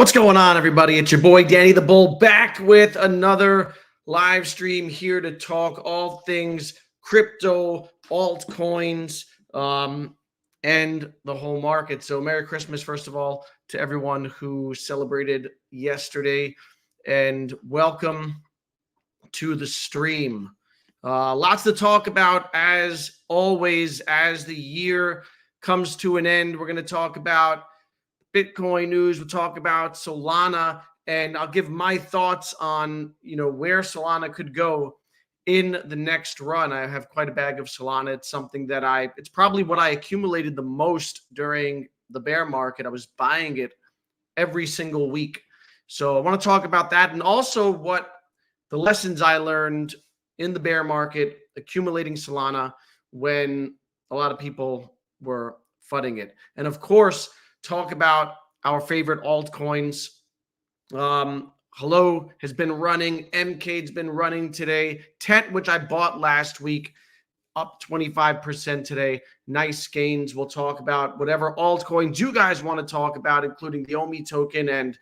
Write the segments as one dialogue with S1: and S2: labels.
S1: What's going on, everybody? It's your boy Danny the Bull back with another live stream here to talk all things crypto, altcoins, and the whole market. So Merry Christmas, first of all, to everyone who celebrated yesterday, and welcome to the stream. Lots to talk about, as always, as the year comes to an end. We're going to talk about Bitcoin news. We'll talk about Solana, and I'll give my thoughts on, where Solana could go in the next run. I have quite a bag of Solana. It's something that it's probably what I accumulated the most during the bear market. I was buying it every single week. So I want to talk about that, and also what the lessons I learned in the bear market accumulating Solana when a lot of people were fudding it. And of course, talk about our favorite altcoins. Hello has been running. Mcade's been running today. Tent, which I bought last week, up 25% today. Nice gains. We'll talk about whatever altcoins you guys want to talk about, including the OMI token and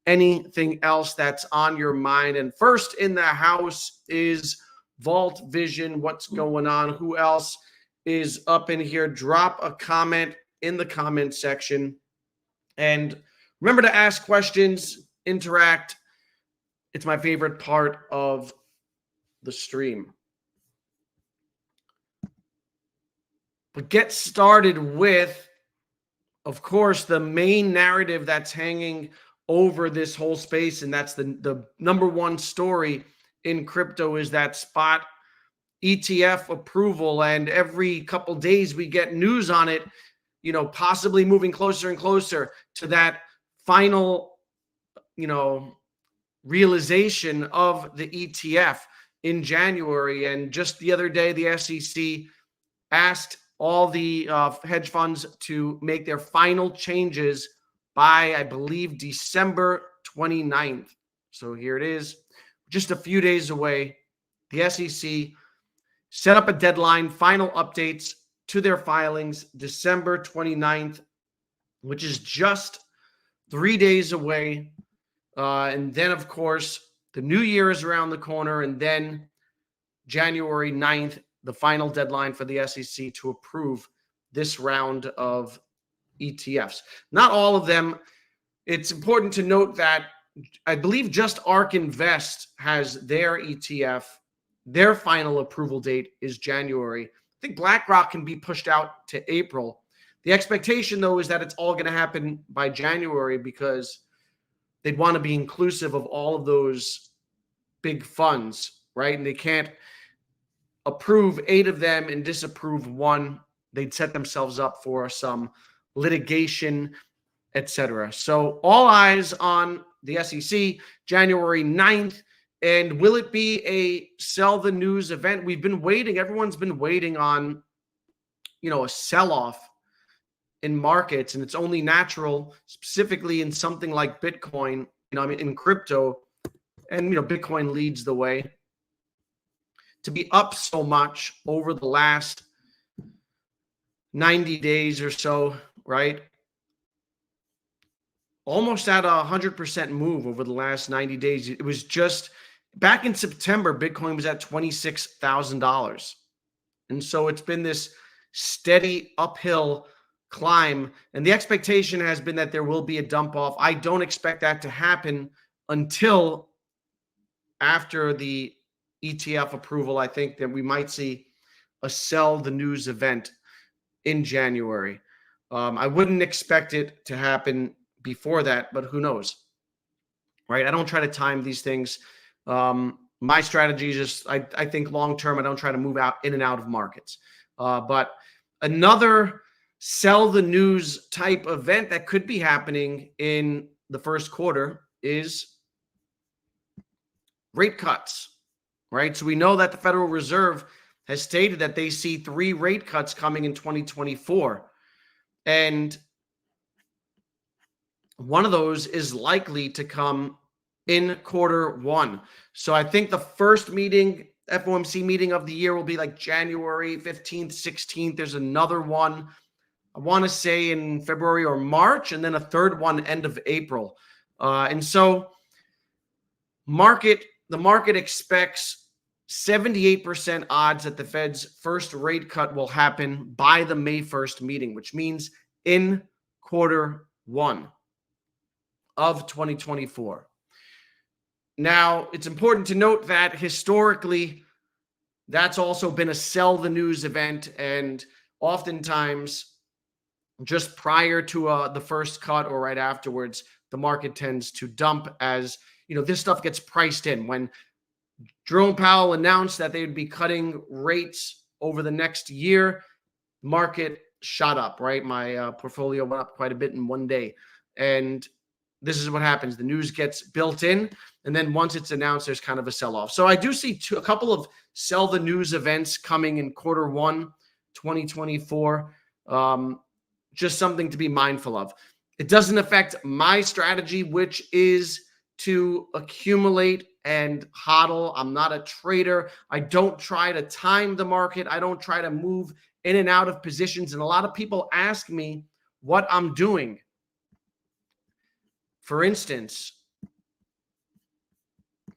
S1: anything else that's on your mind. And first in the house is Vault Vision. What's going on? Who else is up in here? Drop a comment in the comment section. And remember to ask questions, interact. It's my favorite part of the stream. But get started with, of course, the main narrative that's hanging over this whole space, and that's the number one story in crypto is that spot ETF approval. And every couple days we get news on it, possibly moving closer and closer to that final, realization of the ETF in January. And just the other day, the SEC asked all the hedge funds to make their final changes by, I believe, December 29th. So here it is, just a few days away. The SEC set up a deadline, final updates to their filings, December 29th, which is just 3 days away. And then, of course, the new year is around the corner. And then January 9th, the final deadline for the SEC to approve this round of ETFs. Not all of them. It's important to note that I believe just ARK Invest has their ETF. Their final approval date is January. I think BlackRock can be pushed out to April. The expectation, though, is that it's all going to happen by January because they'd want to be inclusive of all of those big funds, right? And they can't approve 8 of them and disapprove 1. They'd set themselves up for some litigation, etc. So all eyes on the SEC, January 9th. And will it be a sell the news event? We've been waiting. Everyone's been waiting on, a sell-off in markets. And it's only natural, specifically in something like Bitcoin, in crypto. And, Bitcoin leads the way, to be up so much over the last 90 days or so, right? Almost at 100% move over the last 90 days. It was just back in September, Bitcoin was at $26,000. And so it's been this steady uphill climb. And the expectation has been that there will be a dump off. I don't expect that to happen until after the ETF approval. I think that we might see a sell the news event in January. I wouldn't expect it to happen before that, but who knows, right? I don't try to time these things. My strategy is just, I think long-term, I don't try to move out in and out of markets. But another sell the news type event that could be happening in the first quarter is rate cuts, right? So we know that the Federal Reserve has stated that they see 3 rate cuts coming in 2024. And one of those is likely to come in quarter 1. So I think the first meeting, FOMC meeting of the year, will be like January 15th, 16th. There's another one, I want to say in February or March, and then a third one end of April. And so the market expects 78% odds that the Fed's first rate cut will happen by the May 1st meeting, which means in quarter one of 2024. Now, it's important to note that historically, that's also been a sell the news event, and oftentimes just prior to the first cut or right afterwards, the market tends to dump as, this stuff gets priced in. When Jerome Powell announced that they would be cutting rates over the next year, market shot up, right? My portfolio went up quite a bit in one day. And this is what happens. The news gets built in, and then once it's announced, there's kind of a sell-off. So I do see a couple of sell the news events coming in quarter one, 2024. Just something to be mindful of. It doesn't affect my strategy, which is to accumulate and hodl. I'm not a trader. I don't try to time the market. I don't try to move in and out of positions. And a lot of people ask me what I'm doing. For instance,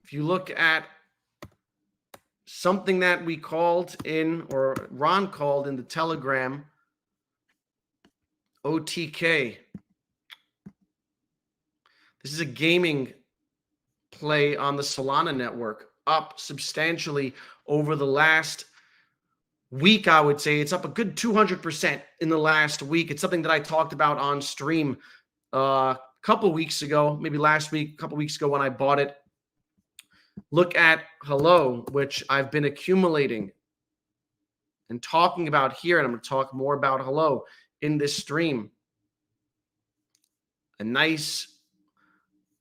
S1: if you look at something that we called in, or Ron called in the Telegram, OTK. This is a gaming play on the Solana network, up substantially over the last week. I would say it's up a good 200% in the last week. It's something that I talked about on stream a couple weeks ago, maybe last week, a couple weeks ago when I bought it. Look at Hello, which I've been accumulating and talking about here, and I'm going to talk more about Hello in this stream. A nice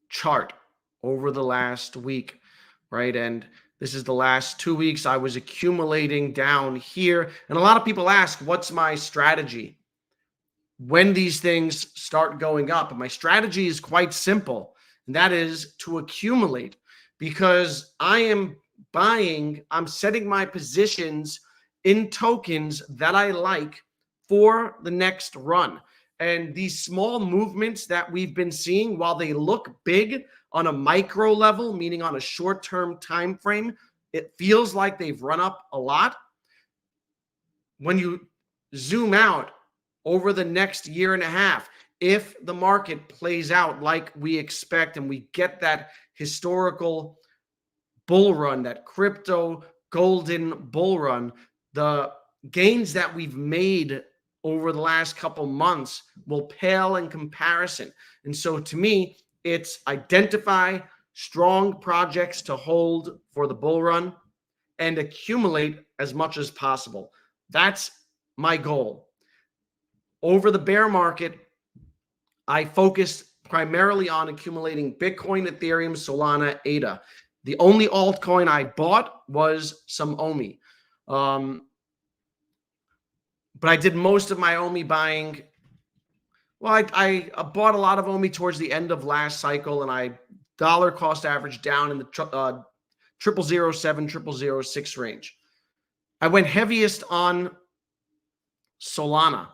S1: chart over the last week, right? And this is the last 2 weeks. I was accumulating down here. And a lot of people ask, what's my strategy when these things start going up? And my strategy is quite simple, and that is to accumulate, because I'm setting my positions in tokens that I like for the next run. And these small movements that we've been seeing, while they look big on a micro level, meaning on a short-term time frame, it feels like they've run up a lot. When you zoom out over the next year and a half, if the market plays out like we expect and we get that historical bull run, that crypto golden bull run, the gains that we've made over the last couple months will pale in comparison. And so to me, it's identify strong projects to hold for the bull run and accumulate as much as possible. That's my goal. Over the bear market, I focused primarily on accumulating Bitcoin, Ethereum, Solana, ADA. The only altcoin I bought was some OMI. But I did most of my OMI buying. Well, I bought a lot of OMI towards the end of last cycle, and I dollar cost average down in the 0007, 0006 range. I went heaviest on Solana.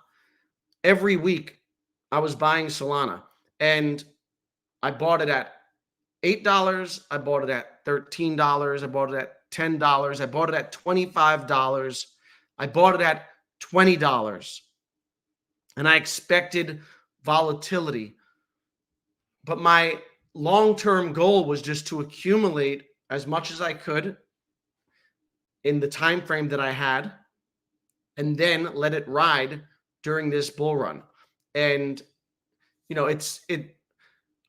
S1: Every week I was buying Solana, and I bought it at $8. I bought it at $13. I bought it at $10. I bought it at $25. I bought it at $20. And I expected volatility. But my long-term goal was just to accumulate as much as I could in the time frame that I had, and then let it ride during this bull run. And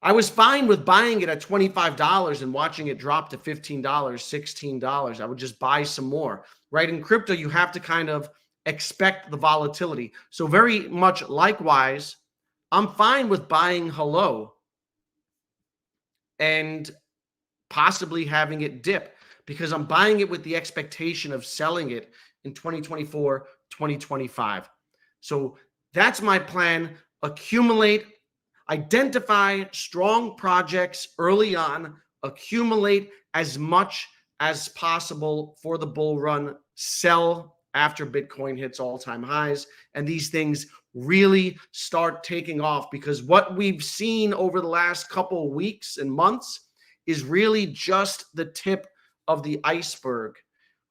S1: I was fine with buying it at $25 and watching it drop to $15, $16. I would just buy some more, right? In crypto, you have to kind of expect the volatility. So very much likewise, I'm fine with buying Hello and possibly having it dip, because I'm buying it with the expectation of selling it in 2024, 2025. So that's my plan. Accumulate, identify strong projects early on, accumulate as much as possible for the bull run, sell after Bitcoin hits all-time highs and these things really start taking off, because what we've seen over the last couple of weeks and months is really just the tip of the iceberg.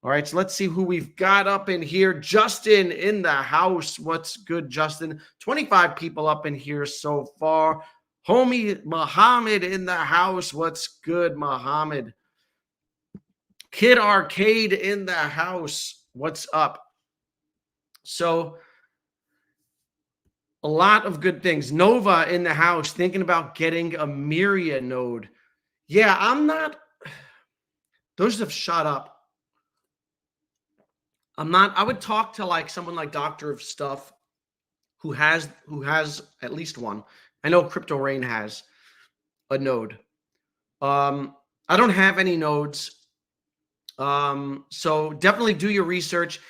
S1: All right, so let's see who we've got up in here. Justin in the house. What's good, Justin? 25 people up in here so far. Homie Muhammad in the house. What's good, Muhammad? Kid Arcade in the house. What's up? So a lot of good things. Nova in the house, thinking about getting a Myria node. Yeah, I'm not. Those have shot up. I'm not. I would talk to like someone like Doctor of Stuff, who has at least one. I know Crypto Rain has a node. I don't have any nodes. So definitely do your research.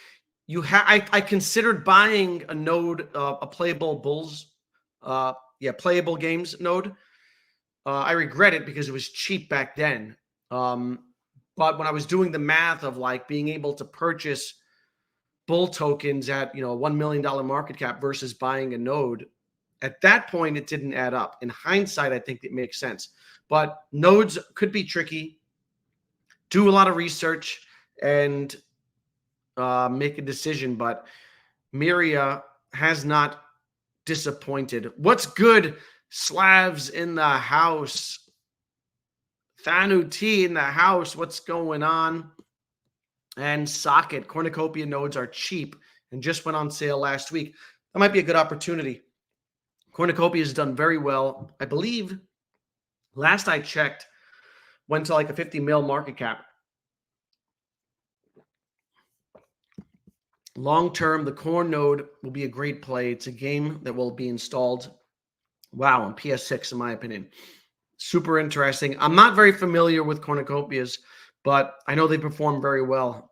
S1: I considered buying a node, a Playable Bulls, Playable Games node. I regret it because it was cheap back then. But when I was doing the math of like being able to purchase bull tokens at, $1 million market cap versus buying a node, at that point, it didn't add up. In hindsight, I think it makes sense. But nodes could be tricky. Do a lot of research and make a decision. But Myria has not disappointed. What's good? Slavs in the house. Thanu T in the house. What's going on? And Socket. Cornucopia nodes are cheap and just went on sale last week. That might be a good opportunity. Cornucopia has done very well. I believe last I checked, went to like a 50 mil market cap. Long term, the Corn node will be a great play. It's a game that will be installed, on PS6, in my opinion. Super interesting. I'm not very familiar with cornucopias, but I know they perform very well.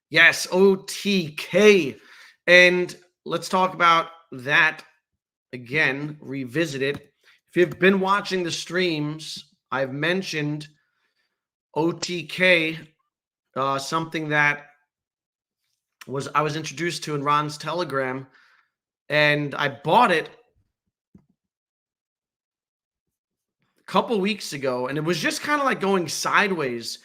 S1: Yes, OTK. And let's talk about that again, revisit it. If you've been watching the streams, I've mentioned OTK, something that I was introduced to in Ron's Telegram, and I bought it a couple weeks ago, and it was just kind of like going sideways.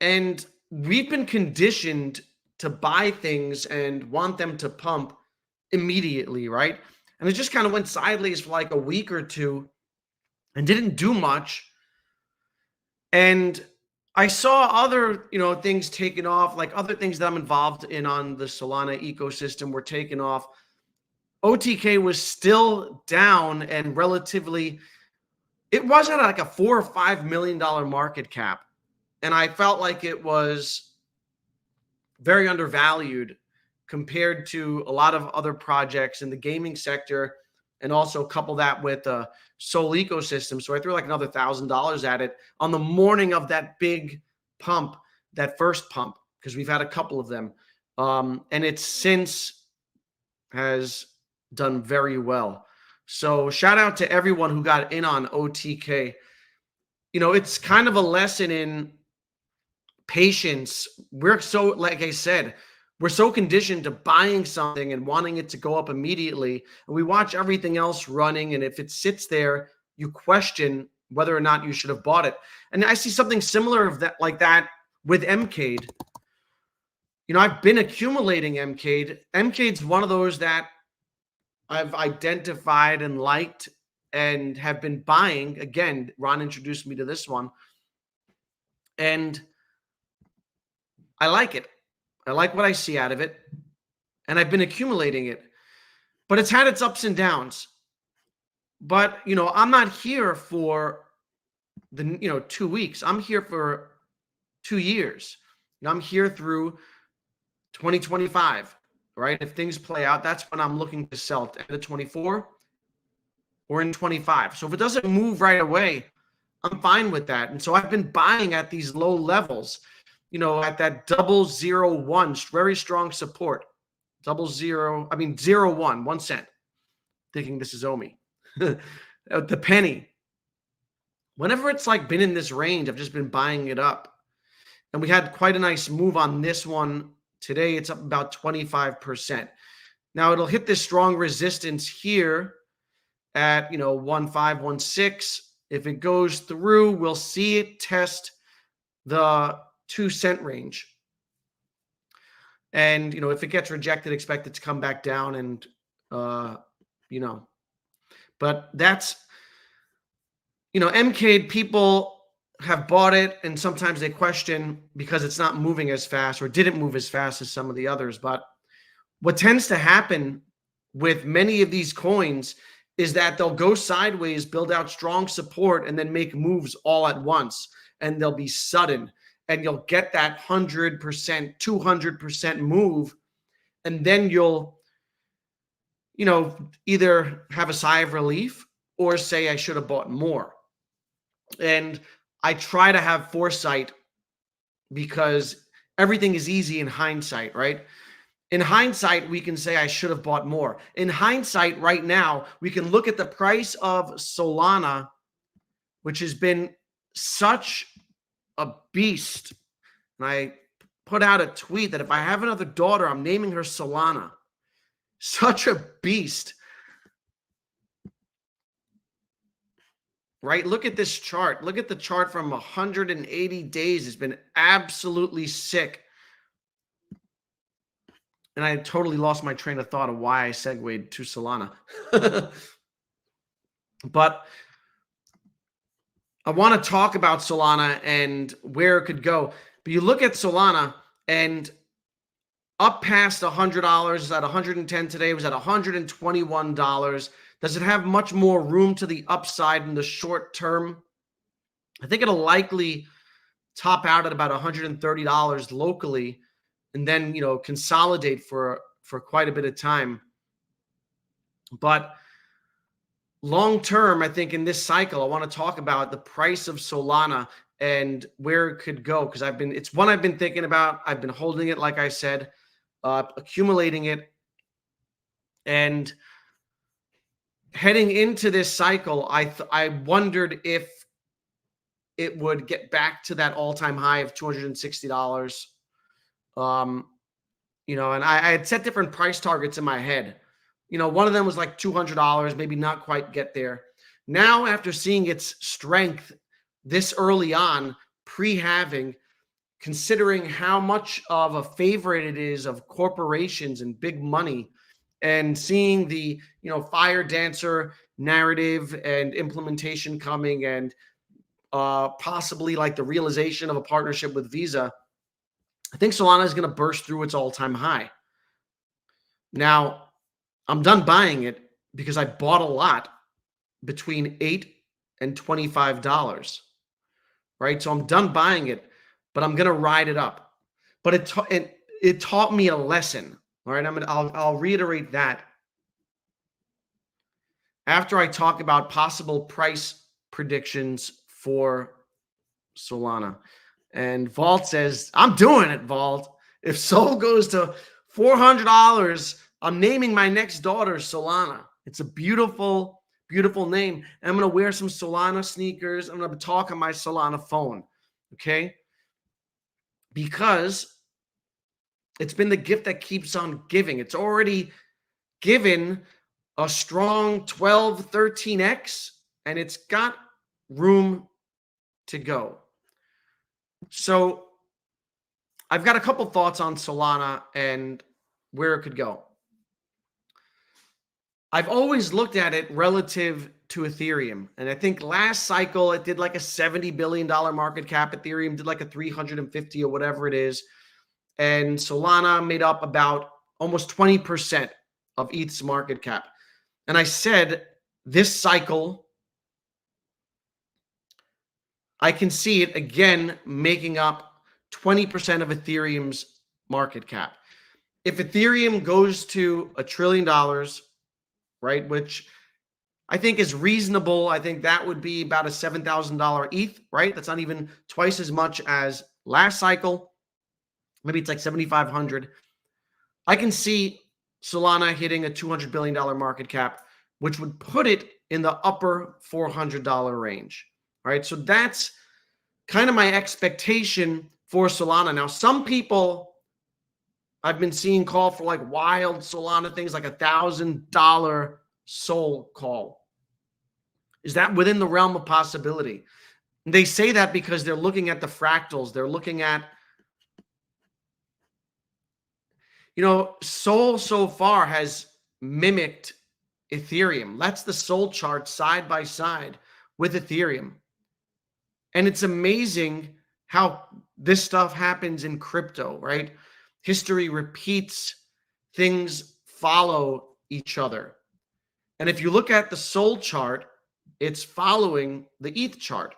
S1: And we've been conditioned to buy things and want them to pump immediately, right? And it just kind of went sideways for like a week or two and didn't do much. And I saw other, things taking off, like other things that I'm involved in on the Solana ecosystem were taking off. OTK was still down and relatively, it wasn't like a $4 or $5 million market cap. And I felt like it was very undervalued compared to a lot of other projects in the gaming sector, and also couple that with the Sol ecosystem. So I threw like another $1,000 at it on the morning of that big pump, that first pump, because we've had a couple of them. And it since has done very well. So shout out to everyone who got in on OTK. It's kind of a lesson in patience. We're so, like I said, we're so conditioned to buying something and wanting it to go up immediately. And we watch everything else running. And if it sits there, you question whether or not you should have bought it. And I see something similar of that, like that with Mcade. I've been accumulating Mcade. Mcade's one of those that I've identified and liked and have been buying. Again, Ron introduced me to this one. And I like it. I like what I see out of it, and I've been accumulating it, but it's had its ups and downs. But, I'm not here for the, 2 weeks. I'm here for 2 years. I'm here through 2025, right? If things play out, that's when I'm looking to sell at the end of 24 or in 25. So if it doesn't move right away, I'm fine with that. And so I've been buying at these low levels. At that 0.001, very strong support. 0.01, 1 cent. Thinking this is Omi. The penny. Whenever it's like been in this range, I've just been buying it up. And we had quite a nice move on this one Today, it's up about 25%. Now, it'll hit this strong resistance here at, 1516. If it goes through, we'll see it test the 2-cent range. And, if it gets rejected, expect it to come back down and, but that's, Mcade, people have bought it and sometimes they question because it's not moving as fast or didn't move as fast as some of the others. But what tends to happen with many of these coins is that they'll go sideways, build out strong support, and then make moves all at once. And they'll be sudden. And you'll get that 100%, 200% move. And then you'll, either have a sigh of relief or say, I should have bought more. And I try to have foresight because everything is easy in hindsight, right? In hindsight, we can say I should have bought more. In hindsight, right now, we can look at the price of Solana, which has been such a beast. And I put out a tweet that if I have another daughter, I'm naming her Solana. Such a beast. Right? Look at this chart. Look at the chart from 180 days. It's been absolutely sick. And I totally lost my train of thought of why I segued to Solana. But I want to talk about Solana and where it could go. But you look at Solana and up past $100, is at 110 today, it was at $121. Does it have much more room to the upside in the short term? I think it'll likely top out at about $130 locally and then, consolidate for quite a bit of time. But long term, I think in this cycle, I want to talk about the price of Solana and where it could go because it's one I've been thinking about. I've been holding it, like I said, accumulating it, and heading into this cycle, I wondered if it would get back to that all-time high of $260. And I had set different price targets in my head. One of them was like $200, maybe not quite get there. Now, after seeing its strength this early on, pre-halving, considering how much of a favorite it is of corporations and big money, and seeing the, fire dancer narrative and implementation coming and possibly like the realization of a partnership with Visa, I think Solana is going to burst through its all-time high. Now, I'm done buying it because I bought a lot between $8 and $25, right? So I'm done buying it, but I'm going to ride it up. But it taught me a lesson. All right, I'll reiterate that after I talk about possible price predictions for Solana. And Vault says, I'm doing it, Vault. If Sol goes to $400, I'm naming my next daughter Solana. It's a beautiful, beautiful name. And I'm going to wear some Solana sneakers. I'm going to talk on my Solana phone, okay? Because it's been the gift that keeps on giving. It's already given a strong 12, 13x, and it's got room to go. So I've got a couple thoughts on Solana and where it could go. I've always looked at it relative to Ethereum. And I think last cycle, it did like a $70 billion market cap. Ethereum did like a 350 or whatever it is. And Solana made up about almost 20% of ETH's market cap. And I said this cycle, I can see it again making up 20% of Ethereum's market cap. If Ethereum goes to $1 trillion, right, which I think is reasonable, I think that would be about a $7,000 ETH, right? That's not even twice as much as last cycle. Maybe it's like 7,500. I can see Solana hitting a $200 billion market cap, which would put it in the upper $400 range. All right, so that's kind of my expectation for Solana. Now, some people I've been seeing call for like wild Solana things, like $1,000 Sol call. Is that within the realm of possibility? And they say that because they're looking at the fractals. They're looking at, Sol so far has mimicked Ethereum. That's the Sol chart side by side with Ethereum. And it's amazing how this stuff happens in crypto, right? History repeats, things follow each other. And if you look at the Sol chart, it's following the ETH chart.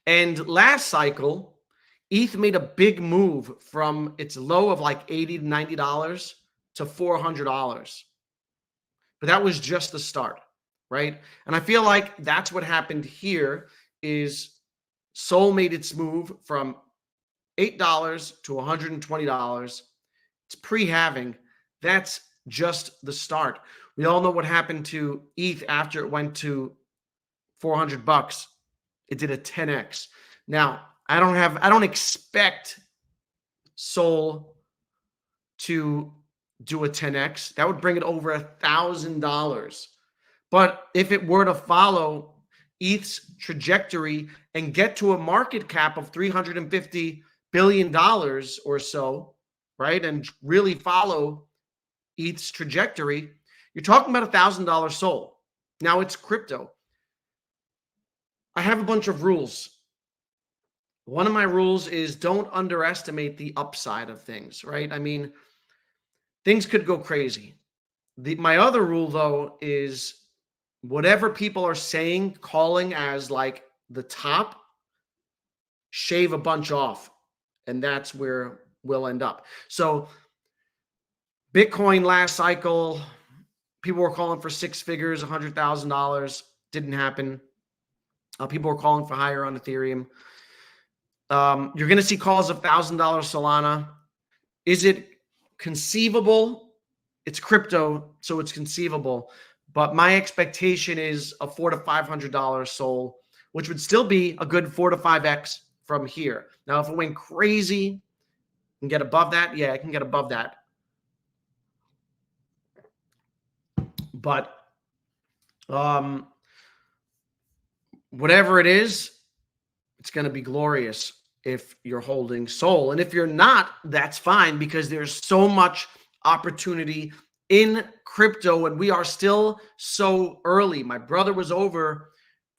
S1: And last cycle, ETH made a big move from its low of like $80 to $90 to $400. But that was just the start, right? And I feel like that's what happened here is Sol made its move from $8 to $120. It's pre-halving. That's just the start. We all know what happened to ETH after it went to $400. It did a 10x. Now, I don't expect Sol to do a 10x. That would bring it over $1,000. But if it were to follow ETH's trajectory and get to a market cap of $350 billion or so, right, and really follow ETH's trajectory, you're talking about $1,000 Sol. Now it's crypto. I have a bunch of rules. One of my rules is don't underestimate the upside of things, right? I mean, things could go crazy. My other rule, though, is whatever people are saying, calling as like the top, shave a bunch off. And that's where we'll end up. So Bitcoin last cycle, people were calling for six figures, $100,000. Didn't happen. People were calling for higher on Ethereum. You're going to see calls of $1,000 Solana. Is it conceivable? It's crypto, so it's conceivable. But my expectation is a $400 to $500 Sol, which would still be a good 4 to 5x from here. Now, if it went crazy and get above that, yeah, I can get above that. But whatever it is, it's going to be glorious if you're holding Sol. And if you're not, that's fine, because there's so much opportunity in crypto and we are still so early. My brother was over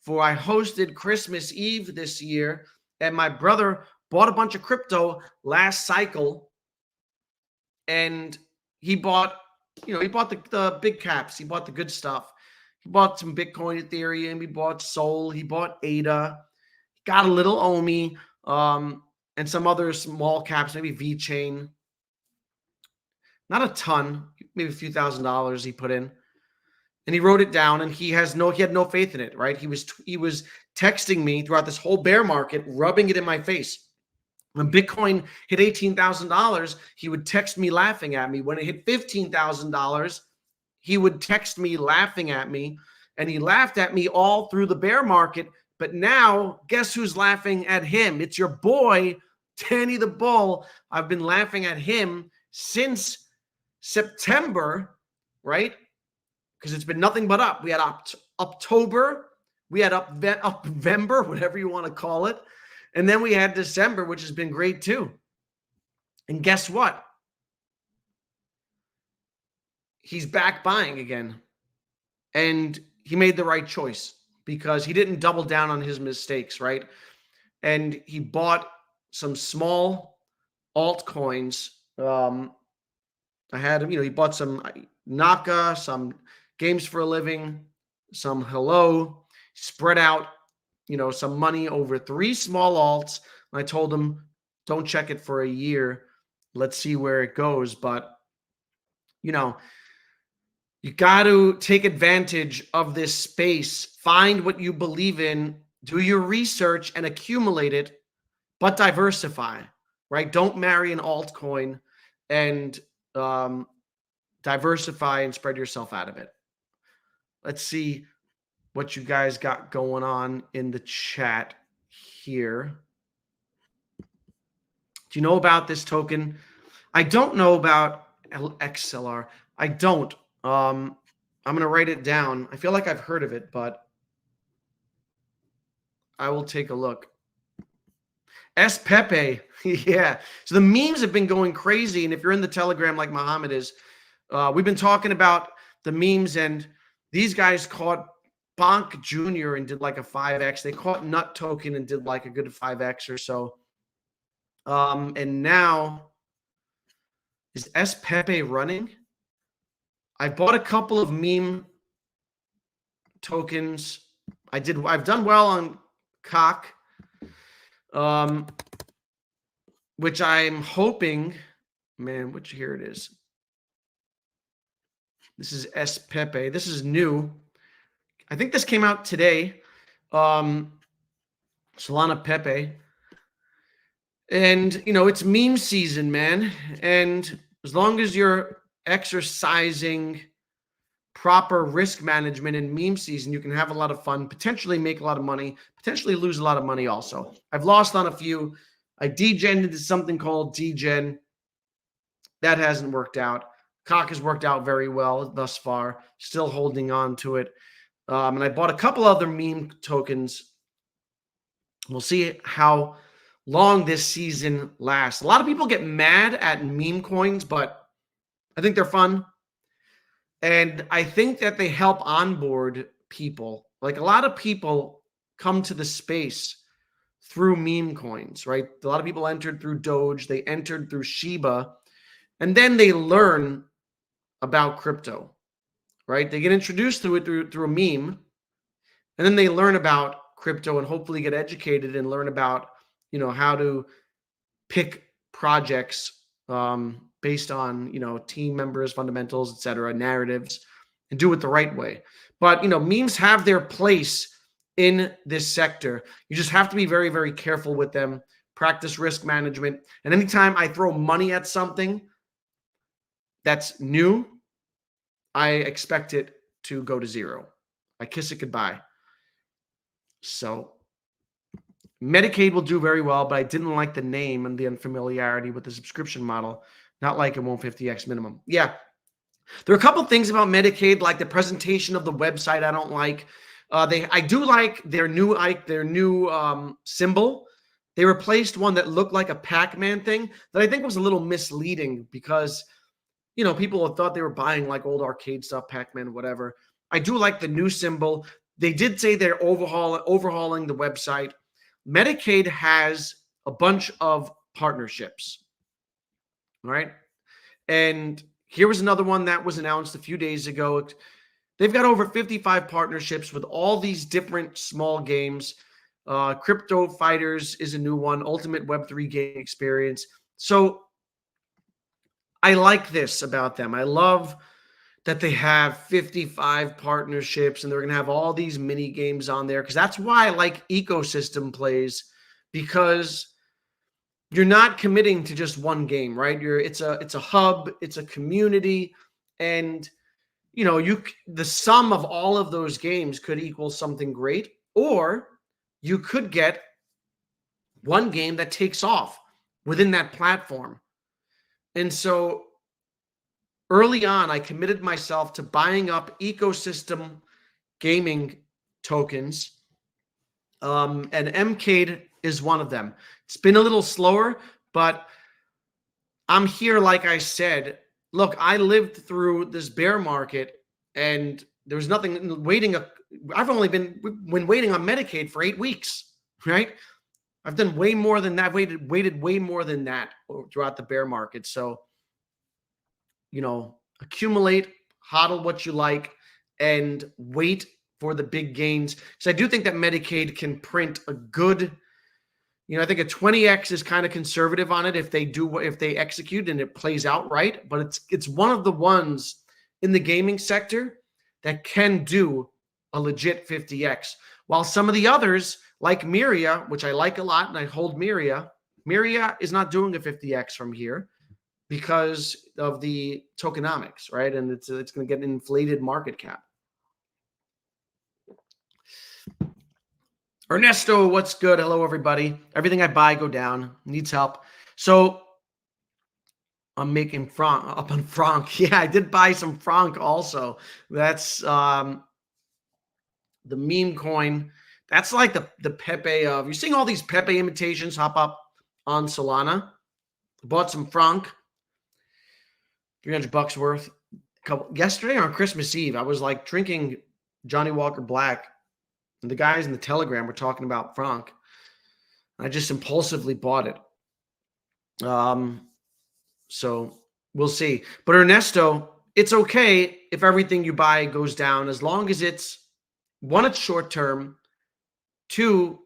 S1: I hosted Christmas Eve this year, and my brother bought a bunch of crypto last cycle, and he bought the big caps. He bought the good stuff. He bought some Bitcoin, Ethereum. He bought Sol. He bought ADA. Got a little OMI, and some other small caps, maybe VeChain. Not a ton, maybe a few $1,000s he put in. And he wrote it down, and he had no faith in it, right? He was texting me throughout this whole bear market, rubbing it in my face. When Bitcoin hit $18,000, he would text me laughing at me. When it hit $15,000, he would text me laughing at me, and he laughed at me all through the bear market. But now, guess who's laughing at him? It's your boy, Danny the Bull. I've been laughing at him since September, right? Because it's been nothing but up. We had October, we had November, whatever you want to call it. And then we had December, which has been great too. And guess what? He's back buying again. And he made the right choice because he didn't double down on his mistakes, right? And he bought some small altcoins. He bought some Naka, some Games for a Living, some Hello, spread out, some money over 3 small alts. And I told him, don't check it for a year. Let's see where it goes. But, you got to take advantage of this space. Find what you believe in. Do your research and accumulate it, but diversify, right? Don't marry an altcoin, and diversify and spread yourself out of it. Let's see what you guys got going on in the chat here. Do you know about this token? I don't know about XLR. I don't. I'm going to write it down. I feel like I've heard of it, but I will take a look. S Pepe. Yeah. So the memes have been going crazy. And if you're in the Telegram like Muhammad is, we've been talking about the memes, and these guys caught Bonk Jr. and did like a 5x. They caught Nut Token and did like a good 5x or so. And now, is S Pepe running? I bought a couple of meme tokens. I've done well on Cock, which I'm hoping, man, which here it is. This is S Pepe. This is new. I think this came out today. Solana Pepe. And, it's meme season, man. And as long as you're exercising proper risk management in meme season, you can have a lot of fun, potentially make a lot of money, potentially lose a lot of money also. I've lost on a few. I degened into something called degen. That hasn't worked out. Cock has worked out very well thus far. Still holding on to it. And I bought a couple other meme tokens. We'll see how long this season lasts. A lot of people get mad at meme coins, but I think they're fun. And I think that they help onboard people. Like, a lot of people come to the space through meme coins, right? A lot of people entered through Doge. They entered through Shiba. And then they learn about crypto, right? They get introduced to it through a meme. And then they learn about crypto and hopefully get educated and learn about, how to pick projects based on, team members, fundamentals, etc., narratives, and do it the right way. But, memes have their place in this sector. You just have to be very, very careful with them, practice risk management. And anytime I throw money at something that's new, I expect it to go to zero. I kiss it goodbye. So Mcade will do very well, but I didn't like the name and the unfamiliarity with the subscription model. Not like it won't 50x minimum. Yeah. There are a couple things about Mcade, like the presentation of the website I don't like. I do like their new symbol. They replaced one that looked like a Pac-Man thing that I think was a little misleading because, people thought they were buying like old arcade stuff, Pac-Man, whatever. I do like the new symbol. They did say they're overhauling the website. Mcade has a bunch of partnerships, right? And here was another one that was announced a few days ago. They've got over 55 partnerships with all these different small games. Crypto Fighters is a new one, Ultimate Web3 game experience. So I like this about them. I love that they have 55 partnerships and they're going to have all these mini games on there, because that's why I like ecosystem plays, because you're not committing to just one game, right? It's a hub, it's a community, and the sum of all of those games could equal something great, or you could get one game that takes off within that platform. And so early on, I committed myself to buying up ecosystem gaming tokens, and Mcade is one of them. It's been a little slower, but I'm here, like I said. Look, I lived through this bear market, and there was nothing waiting. I've only been waiting on Mcade for 8 weeks, right? I've done way more than that. Waited way more than that throughout the bear market. So, accumulate, hodl what you like, and wait for the big gains. So I do think that Mcade can print a good, I think a 20x is kind of conservative on it if they execute and it plays out right. But it's one of the ones in the gaming sector that can do a legit 50x. While some of the others, like Miria, which I like a lot, and I hold Miria is not doing a 50x from here because of the tokenomics, right? And it's going to get an inflated market cap. Ernesto, what's good? Hello, everybody. Everything I buy go down. Needs help. So I'm making franc up on franc. Yeah, I did buy some franc also. That's the meme coin. That's like the Pepe of, you're seeing all these Pepe imitations hop up on Solana. Bought some franc, 300 bucks worth. Yesterday on Christmas Eve, I was like drinking Johnny Walker Black, and the guys in the Telegram were talking about franc. I just impulsively bought it. So we'll see. But Ernesto, it's okay if everything you buy goes down, as long as it's, one, it's short term. Two,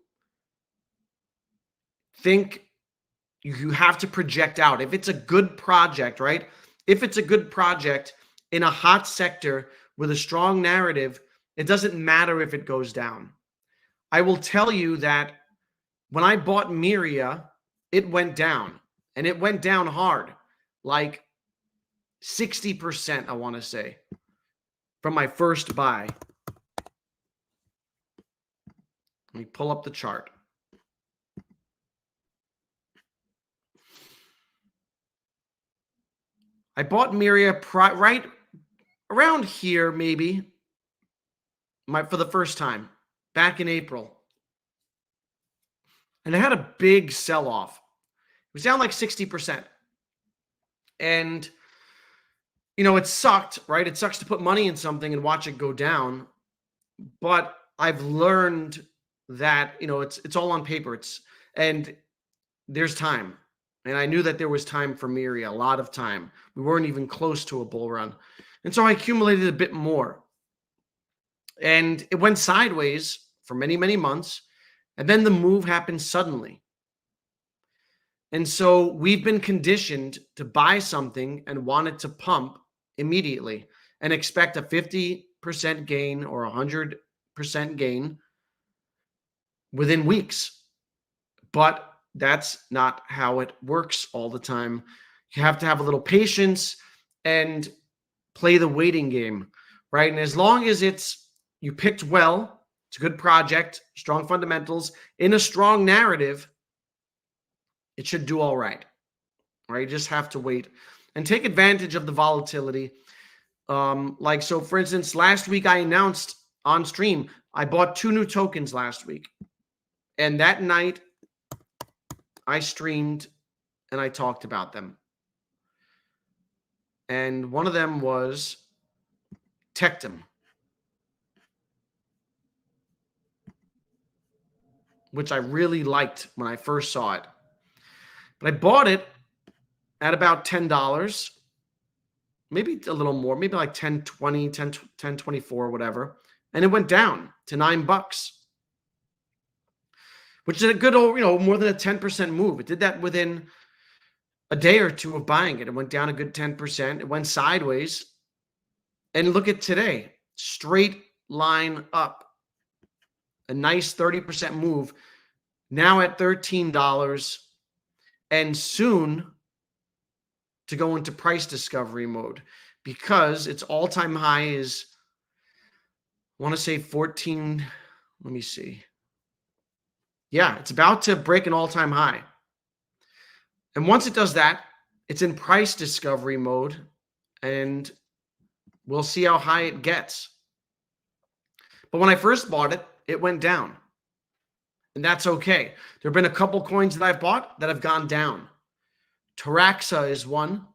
S1: think you have to project out. If it's a good project, right? If it's a good project in a hot sector with a strong narrative, it doesn't matter if it goes down. I will tell you that when I bought Miria, it went down, and it went down hard, like 60%, I want to say, from my first buy. Let me pull up the chart. I bought Miria right around here, maybe, for the first time, back in April. And it had a big sell-off. It was down like 60%. And, you know, it sucked, right? It sucks to put money in something and watch it go down. But I've learned that, you know, it's all on paper. And there's time. And I knew that there was time for Miria, a lot of time. We weren't even close to a bull run. And so I accumulated a bit more. And it went sideways for many, many months. And then the move happened suddenly. And so we've been conditioned to buy something and want it to pump immediately and expect a 50% gain or 100% gain within weeks. But that's not how it works all the time. You have to have a little patience and play the waiting game, right? And as long as you picked well, it's a good project, strong fundamentals, in a strong narrative, it should do all right. Right? You just have to wait and take advantage of the volatility. So for instance, last week I announced on stream, I bought 2 new tokens last week. And that night I streamed and I talked about them. And one of them was Tectum, which I really liked when I first saw it. But I bought it at about $10, maybe a little more, maybe like 10.20, 10.24, whatever. And it went down to $9, which is a good old, more than a 10% move. It did that within a day or two of buying it. It went down a good 10%. It went sideways. And look at today, straight line up. A nice 30% move. Now at $13, and soon to go into price discovery mode, because its all-time high is, I want to say 14. Let me see. Yeah, it's about to break an all-time high. And once it does that, it's in price discovery mode, and we'll see how high it gets. But when I first bought it, it went down. And that's okay. There have been a couple coins that I've bought that have gone down. Taraxa is one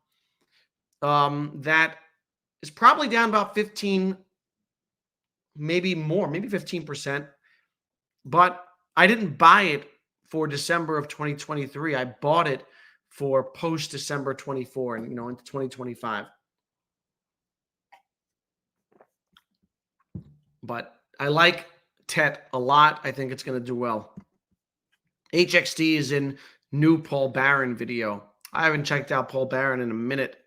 S1: that is probably down about 15, maybe more, maybe 15%. But I didn't buy it for December of 2023. I bought it for post-December 24 and, into 2025. But I like TET a lot. I think it's going to do well. HXD is in new Paul Barron video. I haven't checked out Paul Barron in a minute.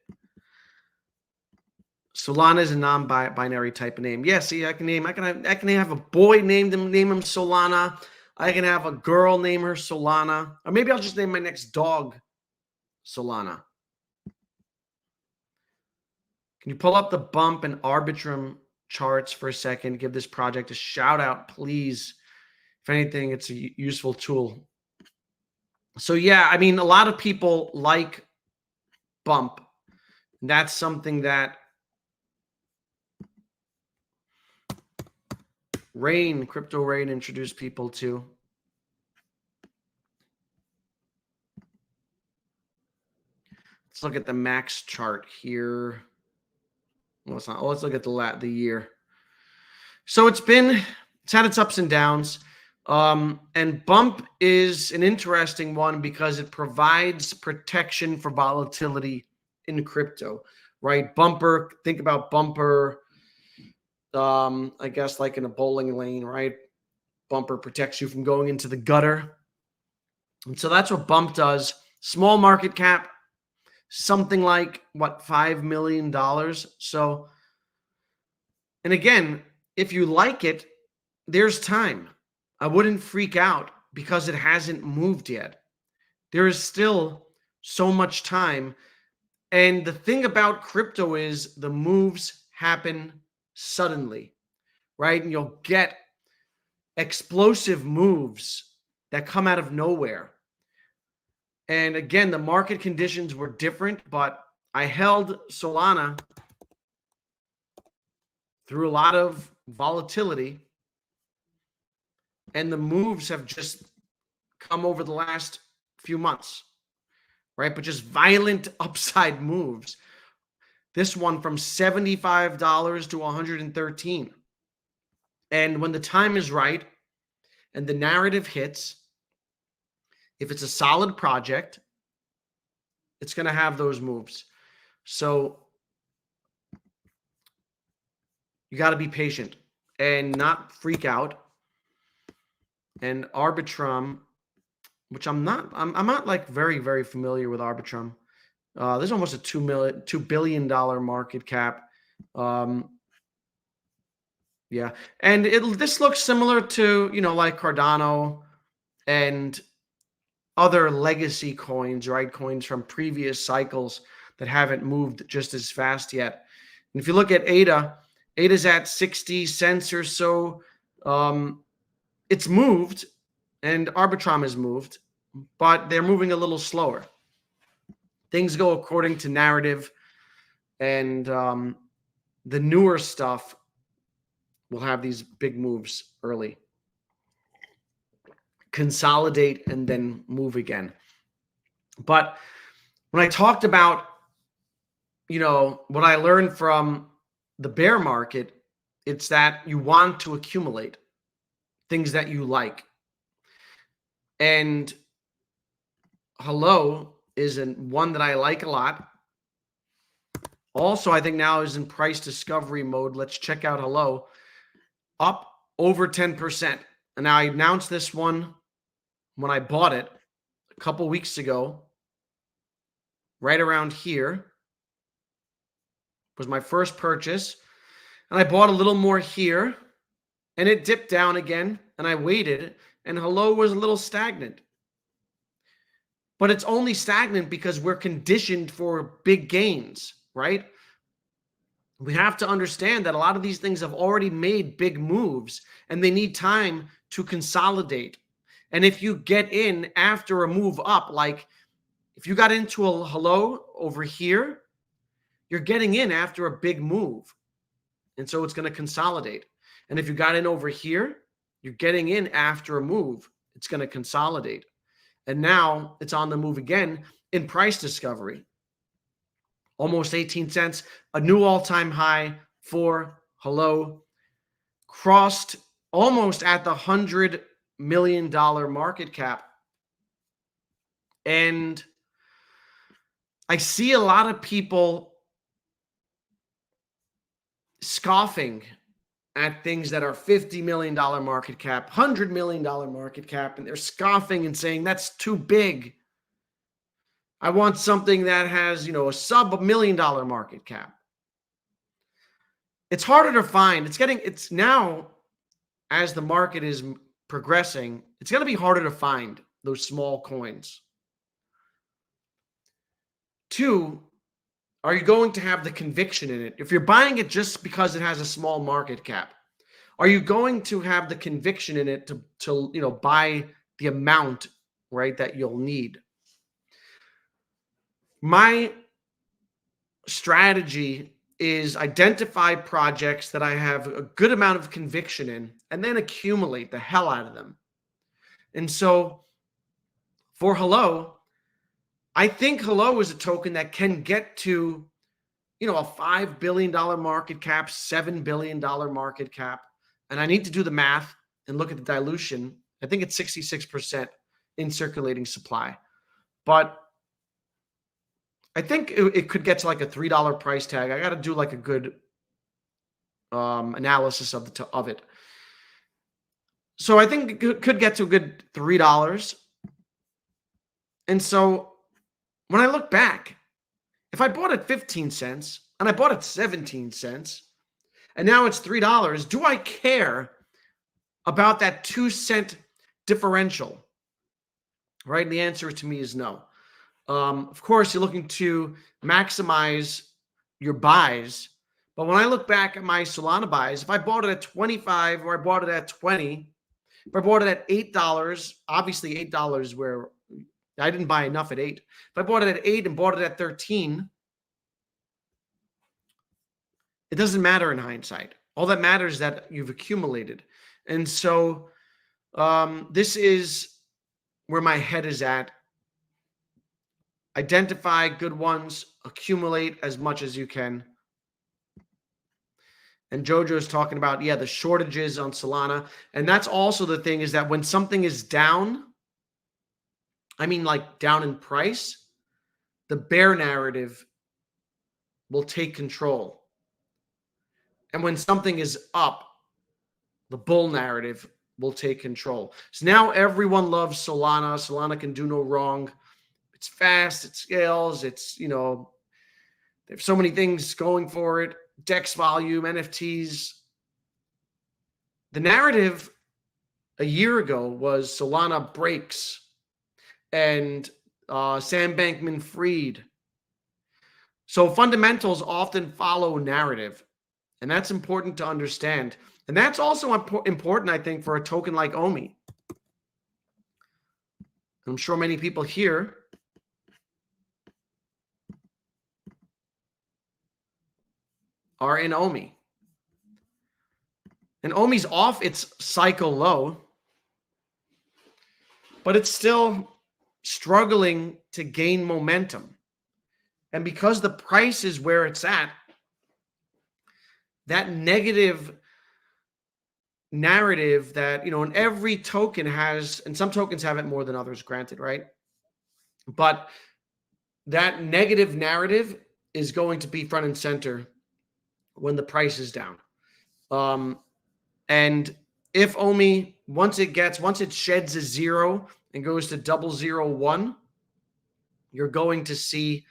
S1: Solana is a non-binary type of name. Yeah, see, I can have a boy name him Solana. I can have a girl name her Solana. Or maybe I'll just name my next dog Solana. Can you pull up the bump and Arbitrum charts for a second? Give this project a shout out, please. If anything, it's a useful tool. So yeah, I mean, a lot of people like bump. And that's something that Crypto Rain introduced people to. Let's look at the max chart here. Well, it's not. Let's look at the year. So it's had its ups and downs. And bump is an interesting one because it provides protection for volatility in crypto, right? Bumper, think about bumper, I guess like in a bowling lane, right? Bumper protects you from going into the gutter. And so that's what bump does. Small market cap, something like, what, $5 million? So, and again, if you like it, there's time. I wouldn't freak out because it hasn't moved yet. There is still so much time. And the thing about crypto is the moves happen suddenly, right? And you'll get explosive moves that come out of nowhere. And again, the market conditions were different, but I held Solana through a lot of volatility, and the moves have just come over the last few months, right? But just violent upside moves. This one from $75 to $113. And when the time is right and the narrative hits, if it's a solid project, it's going to have those moves. So you got to be patient and not freak out. And Arbitrum, which I'm not like very, very familiar with Arbitrum. There's almost a $2 billion market cap. Yeah. And this looks similar to, like Cardano and other legacy coins, right? Coins from previous cycles that haven't moved just as fast yet. And if you look at ADA's at 60 cents or so. It's moved, and Arbitrum has moved, but they're moving a little slower. Things go according to narrative, and the newer stuff will have these big moves early. Consolidate and then move again. But when I talked about, what I learned from the bear market, it's that you want to accumulate things that you like. And Hello is one that I like a lot. Also, I think now is in price discovery mode. Let's check out Hello. Up over 10%. And I announced this one when I bought it a couple weeks ago. Right around here was my first purchase. And I bought a little more here. And it dipped down again. And I waited. And Hello was a little stagnant. But it's only stagnant because we're conditioned for big gains, right? We have to understand that a lot of these things have already made big moves and they need time to consolidate. And if you get in after a move up, like if you got into a Hello over here, you're getting in after a big move. And so it's going to consolidate. And if you got in over here, you're getting in after a move. It's going to consolidate. And now it's on the move again in price discovery. Almost 18 cents, a new all-time high for Hello. Crossed almost at the $100 million market cap. And I see a lot of people scoffing at things that are $50 million market cap, $100 million market cap, and they're scoffing and saying that's too big. I want something that has, a sub $1 million market cap. It's harder to find. It's now, as the market is progressing, it's going to be harder to find those small coins. 2, are you going to have the conviction in it? If you're buying it just because it has a small market cap, are you going to have the conviction in it to buy the amount, right, that you'll need? My strategy is identify projects that I have a good amount of conviction in and then accumulate the hell out of them. And so for Hello, I think Hello is a token that can get to, a $5 billion market cap, $7 billion market cap. And I need to do the math and look at the dilution. I think it's 66% in circulating supply. But I think it could get to like a $3 price tag. I got to do like a good analysis of it. So I think it could get to a good $3. And so when I look back, if I bought at 15 cents and I bought at 17 cents and now it's $3, do I care about that 2-cent differential? Right? And the answer to me is no. Of course, you're looking to maximize your buys. But when I look back at my Solana buys, if I bought it at 25 or I bought it at 20, if I bought it at $8, obviously $8 where I didn't buy enough at 8. If I bought it at 8 and bought it at 13, it doesn't matter in hindsight. All that matters is that you've accumulated. And so this is where my head is at. Identify good ones, accumulate as much as you can. And Jojo is talking about, the shortages on Solana. And that's also the thing, is that when something is down, I mean like down in price, the bear narrative will take control. And when something is up, the bull narrative will take control. So now everyone loves Solana. Solana can do no wrong. It's fast, it scales, it's, they have so many things going for it. DEX volume, NFTs. The narrative a year ago was Solana breaks and Sam Bankman-Fried. So fundamentals often follow narrative, and that's important to understand. And that's also important, I think, for a token like OMI. I'm sure many people here are in OMI. And OMI's off its cycle low, but it's still struggling to gain momentum. And because the price is where it's at, that negative narrative that, and every token has, and some tokens have it more than others, granted, right? But that negative narrative is going to be front and center when the price is down. And if OMI, once it sheds a 0 and goes to 001, you're going to see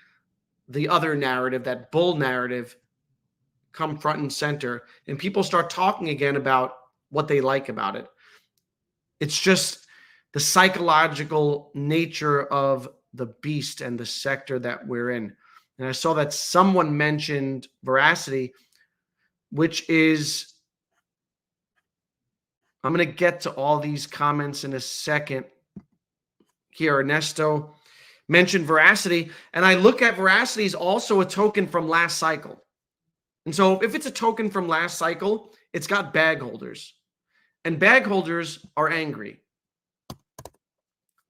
S1: the other narrative, that bull narrative, come front and center, and people start talking again about what they like about it. It's just the psychological nature of the beast and the sector that we're in. And I saw that someone mentioned Veracity, which is, I'm going to get to all these comments in a second. Here, Ernesto mentioned Veracity, and I look at Veracity as also a token from last cycle. And so if it's a token from last cycle, it's got bag holders. And bag holders are angry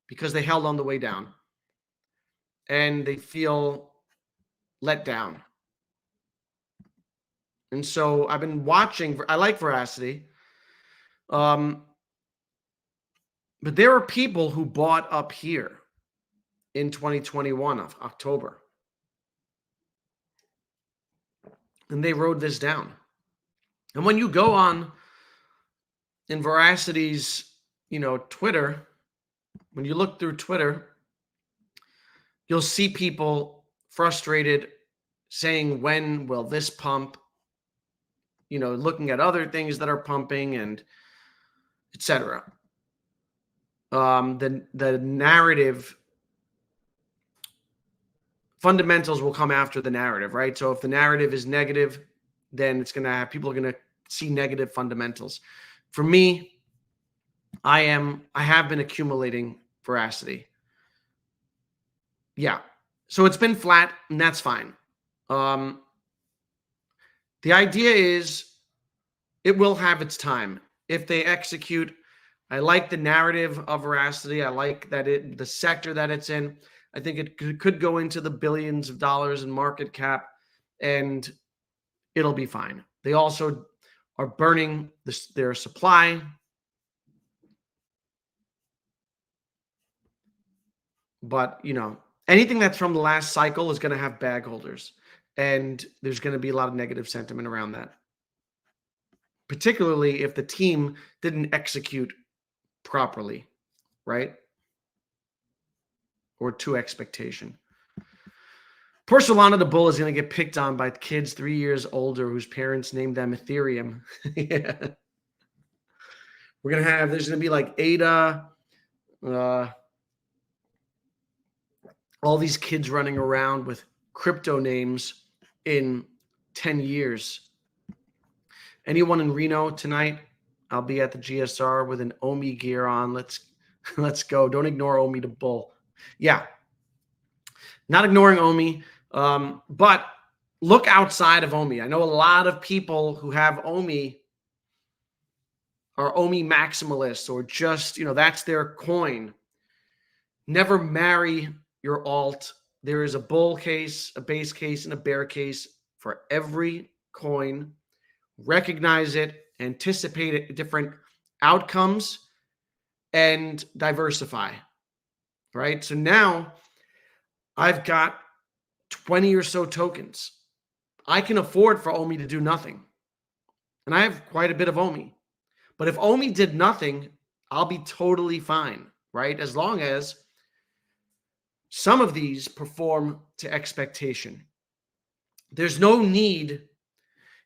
S1: because they held on the way down. And they feel let down. And so I've been watching. I like Veracity. But there are people who bought up here in 2021 of October. And they rode this down. And when you go on in Veracity's, Twitter, when you look through Twitter, you'll see people frustrated saying, when will this pump? Looking at other things that are pumping and etc. The narrative fundamentals will come after the narrative, right? So if the narrative is negative, then it's going to have, people are going to see negative fundamentals. For me, I have been accumulating Veracity. Yeah. So it's been flat, and that's fine. The idea is it will have its time if they execute. I like the narrative of Veracity. I like that the sector that it's in. I think it could go into the billions of dollars in market cap, and it'll be fine. They also are burning their supply. But, anything that's from the last cycle is going to have bag holders. And there's going to be a lot of negative sentiment around that, particularly if the team didn't execute properly, right? Or to expectation. Poor Solana the bull is going to get picked on by kids 3 years older whose parents named them Ethereum. Yeah. There's going to be like Ada, all these kids running around with crypto names in 10 years. Anyone in Reno tonight? I'll be at the GSR with an Omi gear on. Let's go. Don't ignore Omi the bull. Yeah. Not ignoring Omi, but look outside of Omi. I know a lot of people who have Omi are Omi maximalists, or just, that's their coin. Never marry your alt. There is a bull case, a base case, and a bear case for every coin. Recognize it, anticipate it, different outcomes, and diversify, right? So now I've got 20 or so tokens. I can afford for Omi to do nothing. And I have quite a bit of Omi. But if Omi did nothing, I'll be totally fine, right? As long as some of these perform to expectation. There's no need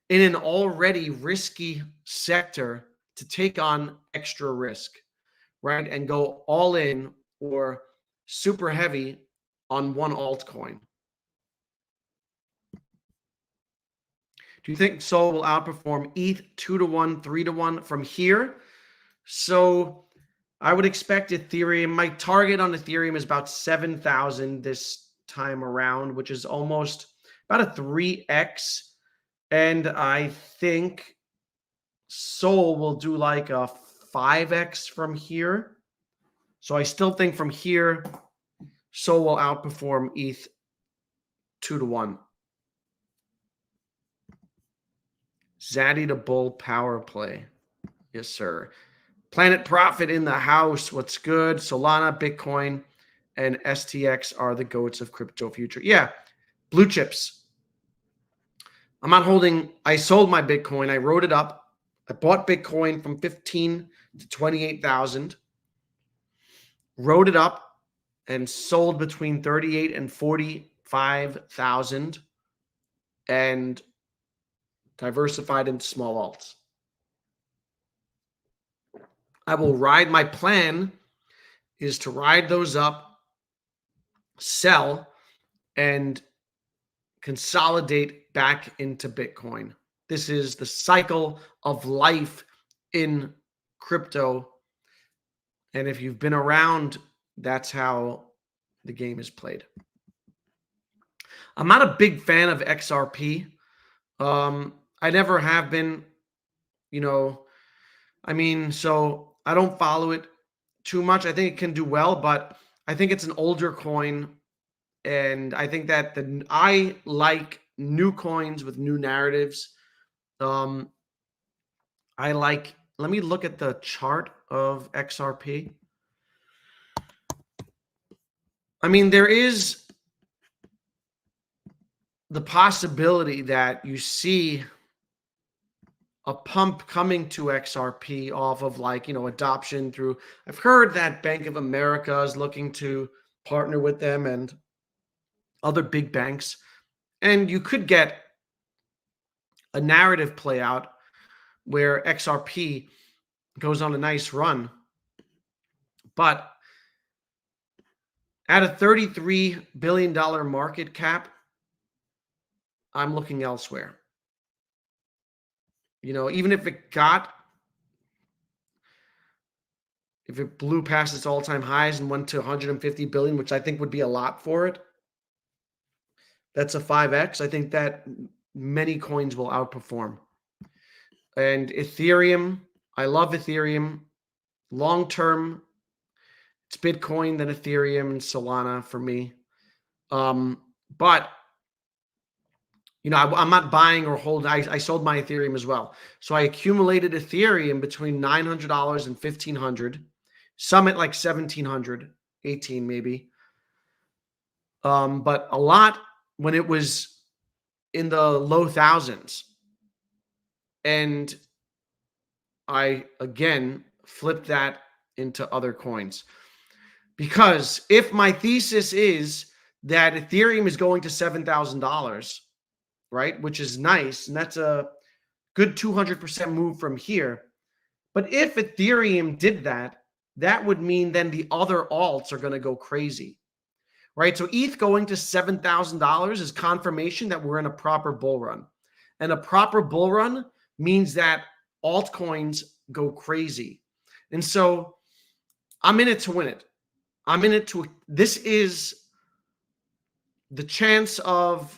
S1: in an already risky sector to take on extra risk, right? And go all in or super heavy on one altcoin. Do you think Sol will outperform ETH 2-to-1, 3-to-1 from here? So I would expect Ethereum. My target on Ethereum is about 7,000 this time around, which is almost about a 3x. And I think Sol will do like a 5x from here. So I still think from here, Sol will outperform ETH 2-to-1. Zaddy the bull power play. Yes, sir. Planet Profit in the house. What's good? Solana, Bitcoin, and STX are the goats of crypto future. Yeah, blue chips. I'm not holding. I sold my Bitcoin. I wrote it up. I bought Bitcoin from 15 to 28,000. Wrote it up and sold between 38 and 45,000 and diversified into small alts. I will ride. My plan is to ride those up, sell, and consolidate back into Bitcoin. This is the cycle of life in crypto. And if you've been around, that's how the game is played. I'm not a big fan of XRP. I never have been, so I don't follow it too much. I think it can do well, but I think it's an older coin. And I think that I like new coins with new narratives. Let me look at the chart of XRP. There is the possibility that you see a pump coming to XRP off of adoption through. I've heard that Bank of America is looking to partner with them and other big banks. And you could get a narrative play out where XRP goes on a nice run. But at a $33 billion market cap, I'm looking elsewhere. Even if it blew past its all-time highs and went to 150 billion, which I think would be a lot for it, That's a 5x. I think that many coins will outperform. And Ethereum, I love Ethereum. Long term, it's Bitcoin, then Ethereum, and Solana for me. But I'm not buying or holding. I sold my Ethereum as well. So I accumulated Ethereum between $900 and $1,500. Some at like 1,700, 18 maybe. But a lot when it was in the low thousands. And I, again, flipped that into other coins. Because if my thesis is that Ethereum is going to $7,000, right, which is nice, and that's a good 200% move from here. But if Ethereum did that, that would mean then the other alts are going to go crazy, right? So ETH going to $7,000 is confirmation that we're in a proper bull run. And a proper bull run means that altcoins go crazy. And so I'm in it to win it. I'm in it to, this is the chance of,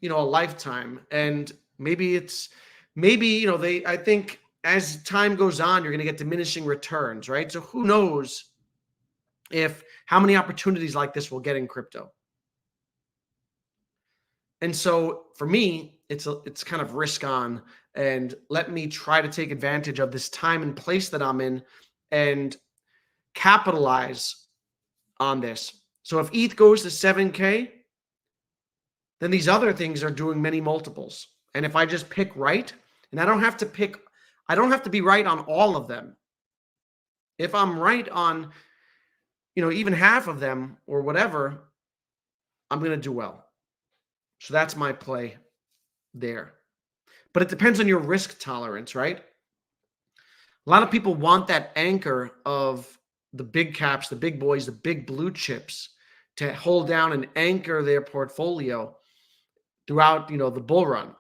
S1: a lifetime. And maybe I think as time goes on, you're going to get diminishing returns, right? So who knows how many opportunities like this we'll get in crypto. And so for me, it's kind of risk on, and let me try to take advantage of this time and place that I'm in and capitalize on this. So if ETH goes to 7K, then these other things are doing many multiples. And if I just pick right, and I don't have to be right on all of them. If I'm right on, even half of them or whatever, I'm going to do well. So that's my play there. But it depends on your risk tolerance, right? A lot of people want that anchor of the big caps, the big boys, the big blue chips to hold down and anchor their portfolio throughout, the bull run.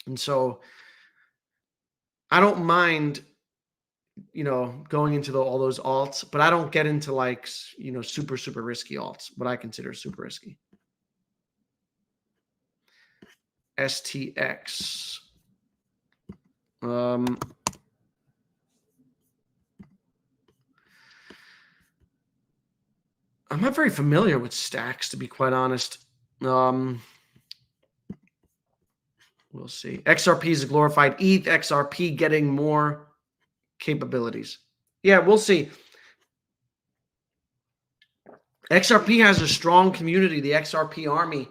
S1: And so I don't mind, going into all those alts, but I don't get into like, super, super risky alts, what I consider super risky. STX. I'm not very familiar with stacks, to be quite honest. We'll see. XRP is a glorified ETH. XRP getting more capabilities. Yeah, we'll see. XRP has a strong community, the XRP army,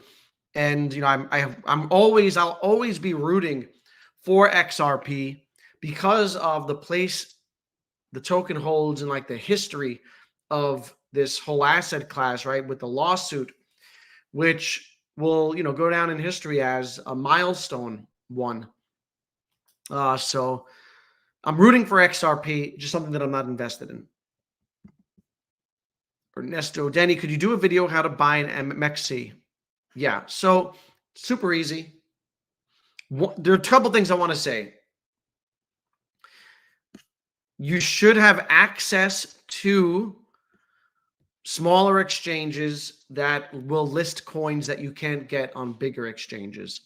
S1: and I'll always be rooting for XRP because of the place the token holds and like the history of this whole asset class, right? With the lawsuit, which will, go down in history as a milestone one. So I'm rooting for XRP, just something that I'm not invested in. Ernesto, Danny, could you do a video how to buy an MXC? Yeah, so super easy. There are a couple things I want to say. You should have access to smaller exchanges that will list coins that you can't get on bigger exchanges.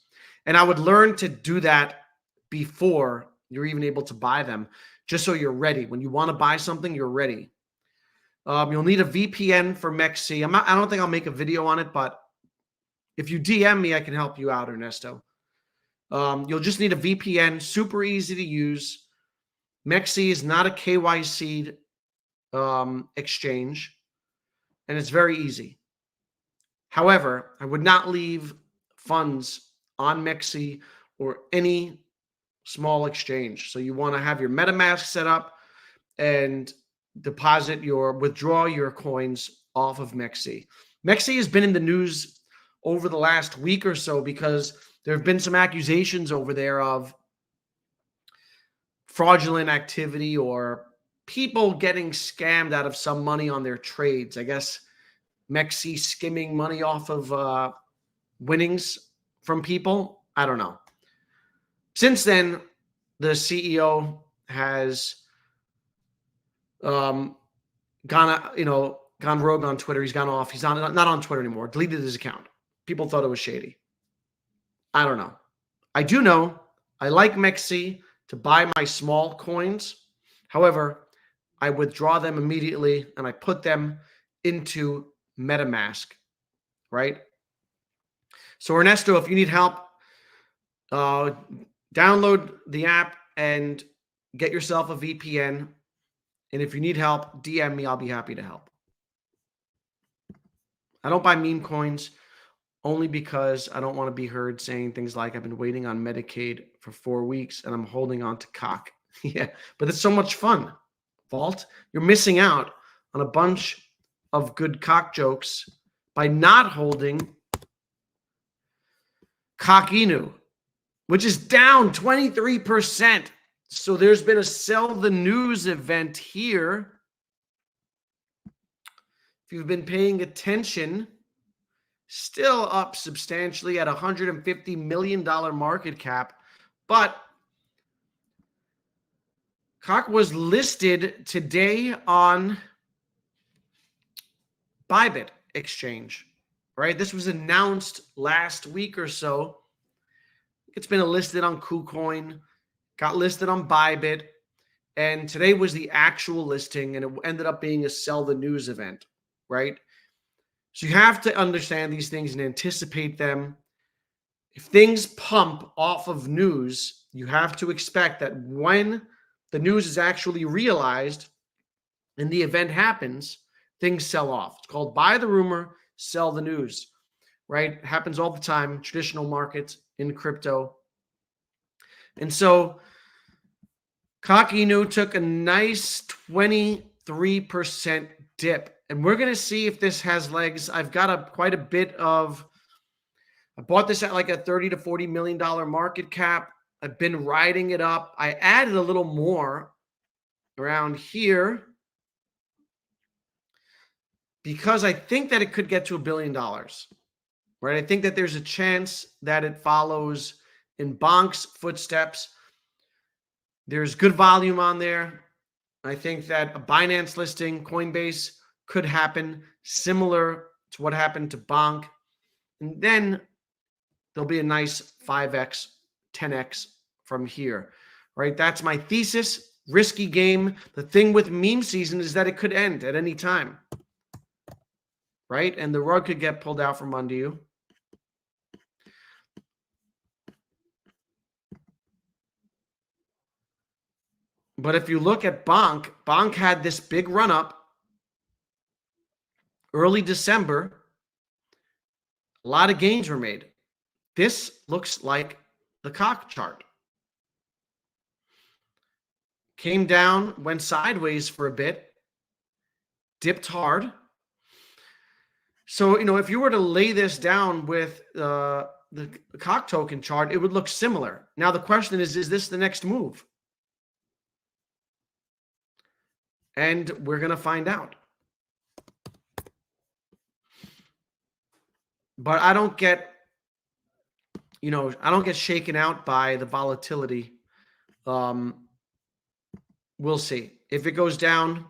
S1: And I would learn to do that before you're even able to buy them, just so you're ready. When you want to buy something, you're ready. You'll need a VPN for Mexi. I don't think I'll make a video on it, but if you DM me, I can help you out, Ernesto. You'll just need a VPN, super easy to use. Mexi is not a KYC exchange, and it's very easy. However, I would not leave funds on Mexi or any small exchange. So you want to have your MetaMask set up and withdraw your coins off of Mexi. Mexi has been in the news over the last week or so because there have been some accusations over there of fraudulent activity or people getting scammed out of some money on their trades. I guess Mexi skimming money off of winnings from people. I don't know. Since then, the CEO has gone rogue on Twitter. He's gone off. He's not on Twitter anymore. Deleted his account people thought it was shady. I don't know. I do know I like Mcade to buy my small coins. However, I withdraw them immediately and I put them into MetaMask, right? So Ernesto, if you need help, download the app and get yourself a VPN. And if you need help, DM me. I'll be happy to help. I don't buy meme coins only because I don't want to be heard saying things like I've been waiting on Mcade for 4 weeks and I'm holding on to cock. Yeah, but it's so much fun. Vault, you're missing out on a bunch of good cock jokes by not holding Cock Inu, which is down 23%. So there's been a sell the news event here. If you've been paying attention, still up substantially at $150 million market cap. But Cock was listed today on Bybit exchange, right? This was announced last week or so. It's been listed on KuCoin, got listed on Bybit, and today was the actual listing, and it ended up being a sell the news event, right? So you have to understand these things and anticipate them. If things pump off of news, you have to expect that when the news is actually realized and the event happens, things sell off. It's called buy the rumor, sell the news, right? It happens all the time, traditional markets, in crypto. And so Cock Inu took a nice 23% dip. And we're going to see if this has legs. I've got quite a bit of, I bought this at like a $30 to $40 million market cap. I've been riding it up. I added a little more around here because I think that it could get to $1 billion, right? I think that there's a chance that it follows in Bonk's footsteps. There's good volume on there. I think that a Binance listing, Coinbase, could happen similar to what happened to Bonk. And then there'll be a nice 5x, 10x from here, right? That's my thesis. Risky game. The thing with meme season is that it could end at any time, right? And the rug could get pulled out from under you. But if you look at Bonk had this big run up early December. A lot of gains were made. This looks like the Cock chart. Came down, went sideways for a bit, dipped hard. So, if you were to lay this down with the Cock token chart, it would look similar. Now, the question is this the next move? And we're going to find out. But I don't get, shaken out by the volatility. We'll see. If it goes down,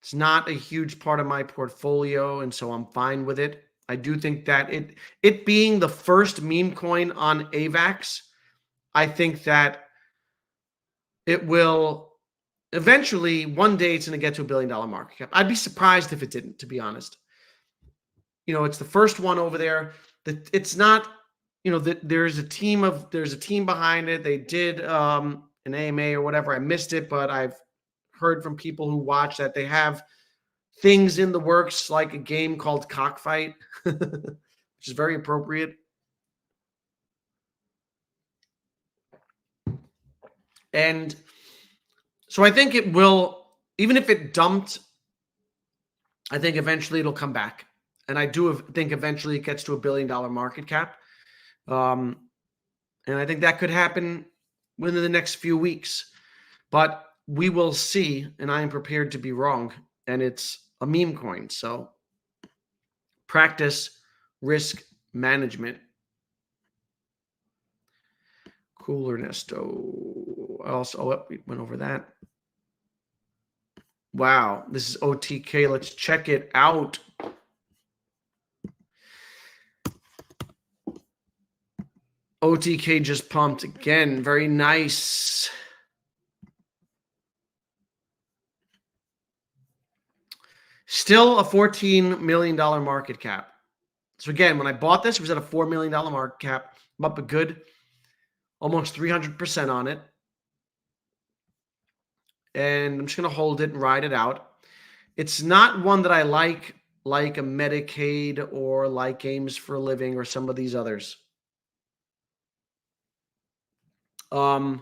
S1: it's not a huge part of my portfolio, and so I'm fine with it. I do think that it being the first meme coin on AVAX, I think that it will eventually, one day, it's going to get to $1 billion market cap. I'd be surprised if it didn't, to be honest. It's the first one over there. It's not, there's a team behind it. They did an AMA or whatever. I missed it, but I've heard from people who watch that they have things in the works, like a game called Cockfight, which is very appropriate. And so I think it will, even if it dumped, I think eventually it'll come back. And I do think eventually it gets to $1 billion market cap. And I think that could happen within the next few weeks. But we will see, and I am prepared to be wrong. And it's a meme coin. So practice risk management. Cool, Ernesto. Also, we went over that. Wow, this is OTK. Let's check it out. OTK just pumped again. Very nice. Still a $14 million market cap. So again, when I bought this, it was at a $4 million market cap. I'm up a good almost 300% on it. And I'm just going to hold it and ride it out. It's not one that I like a Mcade or like Games for a Living or some of these others. But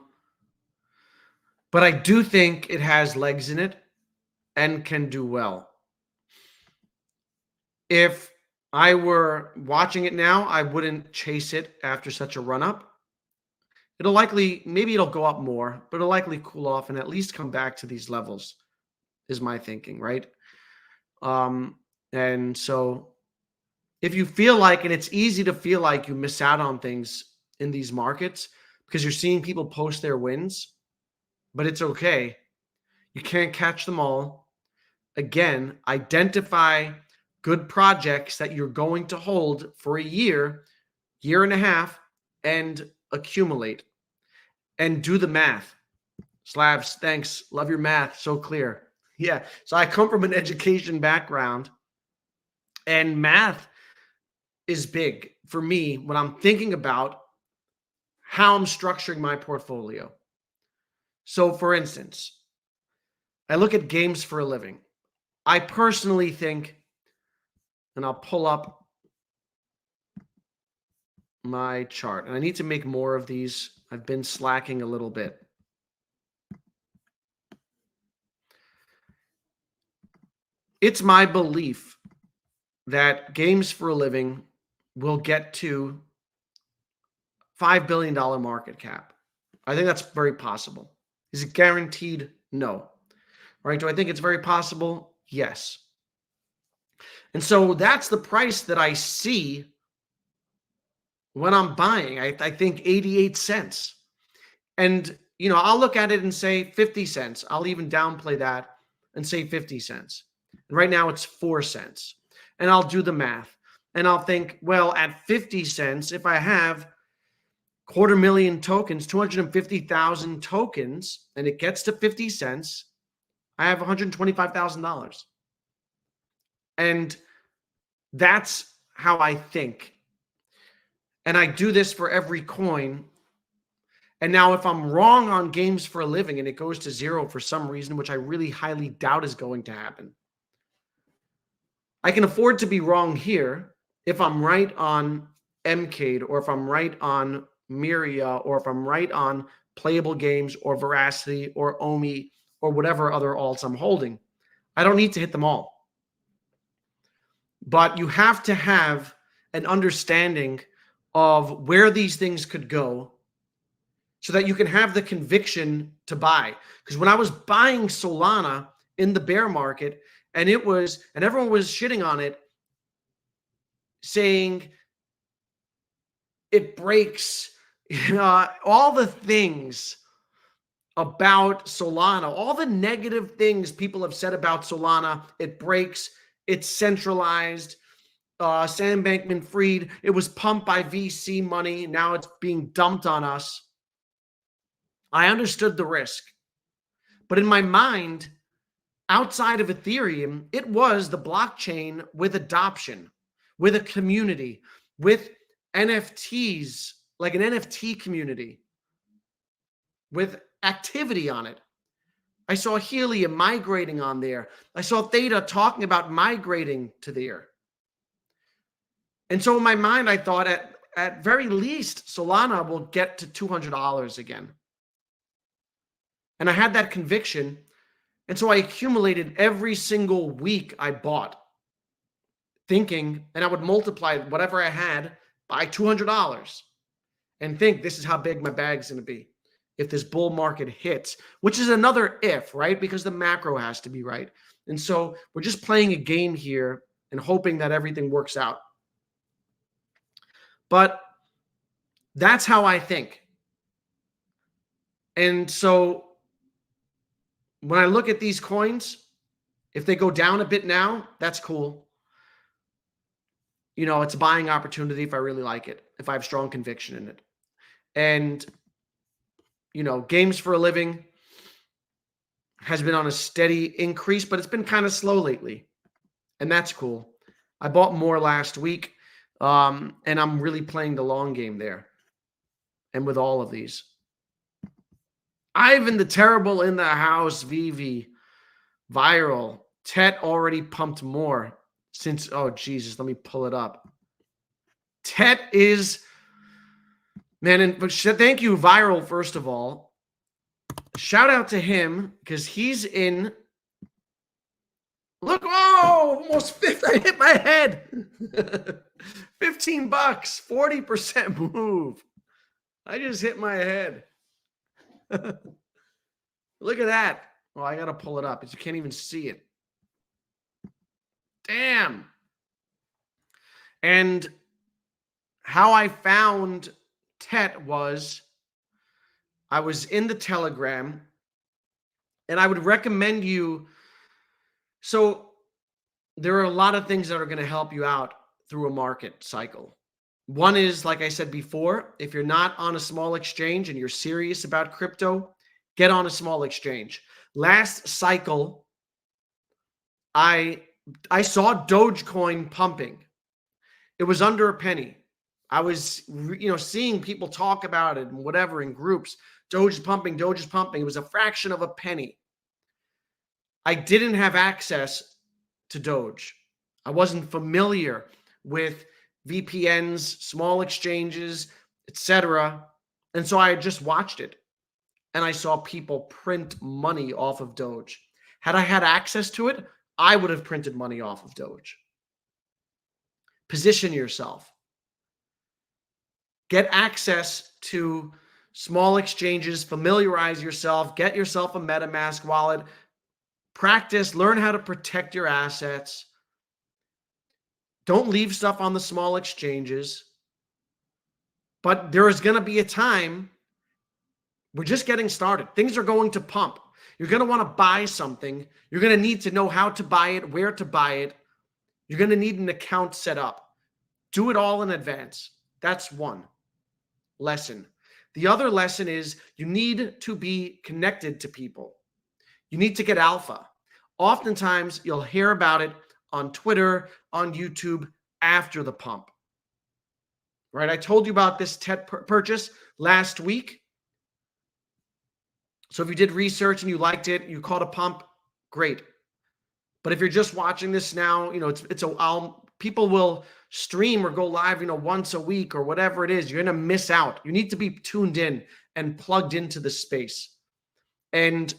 S1: I do think it has legs in it and can do well. If I were watching it now, I wouldn't chase it after such a run up. It'll likely, maybe it'll go up more, but it'll likely cool off and at least come back to these levels, is my thinking, right? And so if you feel like, and it's easy to feel like you miss out on things in these markets because you're seeing people post their wins, but it's okay. You can't catch them all. Again, identify good projects that you're going to hold for a year, year and a half, and accumulate and do the math. Slabs, thanks. Love your math. So clear. Yeah. So I come from an education background, and math is big for me when I'm thinking about how I'm structuring my portfolio. So for instance, I look at Games for a Living. I personally think, and I'll pull up my chart, and I need to make more of these. I've been slacking a little bit. It's my belief that Games for a Living will get to $5 billion market cap. I think that's very possible. Is it guaranteed? No. Right? Do I think it's very possible? Yes. And so that's the price that I see when I'm buying. I think 88 cents. And, you know, I'll look at it and say 50 cents. I'll even downplay that and say 50 cents. And right now it's 4 cents. And I'll do the math. And I'll think, well, at 50 cents, if I have 250,000 tokens, 250,000 tokens, and it gets to 50 cents, I have $125,000. And that's how I think. And I do this for every coin. And now if I'm wrong on Games for a Living and it goes to zero for some reason, which I really highly doubt is going to happen, I can afford to be wrong here if I'm right on Mcade, or if I'm right on Myria, or if I'm right on Playable Games or Veracity or Omi or whatever other alts I'm holding. I don't need to hit them all. But you have to have an understanding of where these things could go so that you can have the conviction to buy. Because when I was buying Solana in the bear market, and everyone was shitting on it, saying it breaks, all the things about Solana, all the negative things people have said about Solana. It breaks, it's centralized, Sam Bankman-Fried, it was pumped by VC money, now it's being dumped on us. I understood the risk. But in my mind, outside of Ethereum, it was the blockchain with adoption, with a community, with NFTs, like an NFT community, with activity on it. I saw Helium migrating on there. I saw Theta talking about migrating to there. And so in my mind, I thought at very least, Solana will get to $200 again. And I had that conviction. And so I accumulated every single week I bought, thinking, and I would multiply whatever I had by $200 and think this is how big my bag's going to be if this bull market hits, which is another if, right? Because the macro has to be right. And so we're just playing a game here and hoping that everything works out. But that's how I think. And so when I look at these coins, if they go down a bit now, that's cool. You know, it's a buying opportunity if I really like it, if I have strong conviction in it. And, games for a living has been on a steady increase, but it's been kind of slow lately. And that's cool. I bought more last week, and I'm really playing the long game there. And with all of these. Ivan the Terrible in the house, VV. Viral. Tet already pumped more since, oh, Jesus, let me pull it up. Tet is, man, but thank you, Viral, first of all. Shout out to him because he's in. Look, oh, almost 50. I hit my head. $15, 40% move. I just hit my head. Look at that. Oh, I got to pull it up. You can't even see it. Damn. And how I found Tet was I was in the Telegram, and I would recommend you. So there are a lot of things that are going to help you out through a market cycle. One is, like I said before, if you're not on a small exchange and you're serious about crypto, get on a small exchange. Last cycle, I saw Dogecoin pumping. It was under a penny. I was, seeing people talk about it and whatever in groups. Doge is pumping, Doge is pumping. It was a fraction of a penny. I didn't have access to Doge. I wasn't familiar with VPNs, small exchanges, etc. And so I just watched it. And I saw people print money off of Doge. Had I had access to it, I would have printed money off of Doge. Position yourself. Get access to small exchanges, familiarize yourself, get yourself a MetaMask wallet, practice, learn how to protect your assets. Don't leave stuff on the small exchanges. But there is going to be a time, we're just getting started. Things are going to pump. You're going to want to buy something. You're going to need to know how to buy it, where to buy it. You're going to need an account set up. Do it all in advance. That's one lesson. The other lesson is you need to be connected to people. You need to get alpha. Oftentimes, you'll hear about it on Twitter, on YouTube, after the pump. Right? I told you about this Tet purchase last week. So if you did research and you liked it, you caught a pump, great. But if you're just watching this now, people will stream or go live, once a week or whatever it is. You're going to miss out. You need to be tuned in and plugged into the space. And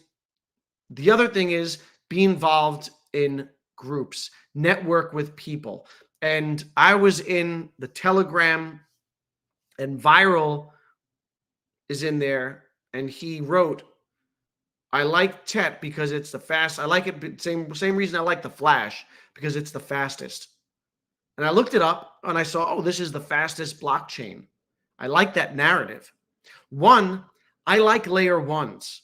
S1: the other thing is be involved in groups, network with people. And I was in the Telegram, and Viral is in there, and he wrote, I like Tet because it's the fast. I like it, same reason I like the Flash, because it's the fastest. And I looked it up and I saw, this is the fastest blockchain. I like that narrative. One, I like layer ones.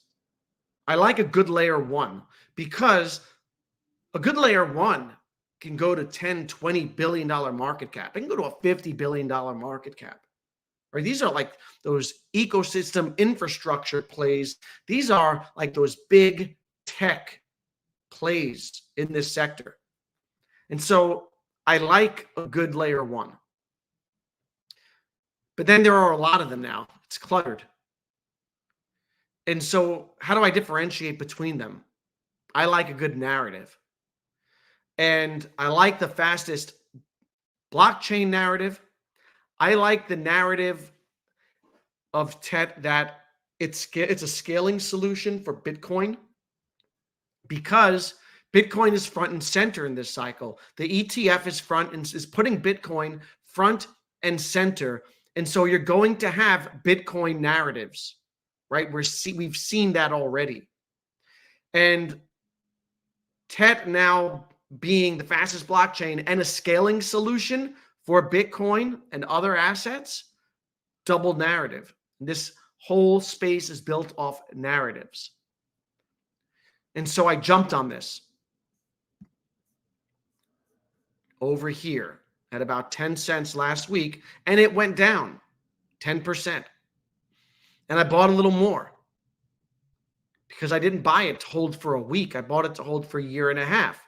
S1: I like a good layer one because a good layer one can go to $10, $20 billion market cap. It can go to a $50 billion market cap. Right? These are like those ecosystem infrastructure plays. These are like those big tech plays in this sector. And so I like a good layer one. But then there are a lot of them now. It's cluttered. And so how do I differentiate between them? I like a good narrative. And I like the fastest blockchain narrative. I like the narrative of Tet that it's a scaling solution for Bitcoin because Bitcoin is front and center in this cycle. The ETF is is putting Bitcoin front and center. And so you're going to have Bitcoin narratives, right? We've seen that already. And Tet now being the fastest blockchain and a scaling solution for Bitcoin and other assets, double narrative. This whole space is built off narratives. And so I jumped on this over here at about 10 cents last week, and it went down 10%. And I bought a little more because I didn't buy it to hold for a week. I bought it to hold for a year and a half.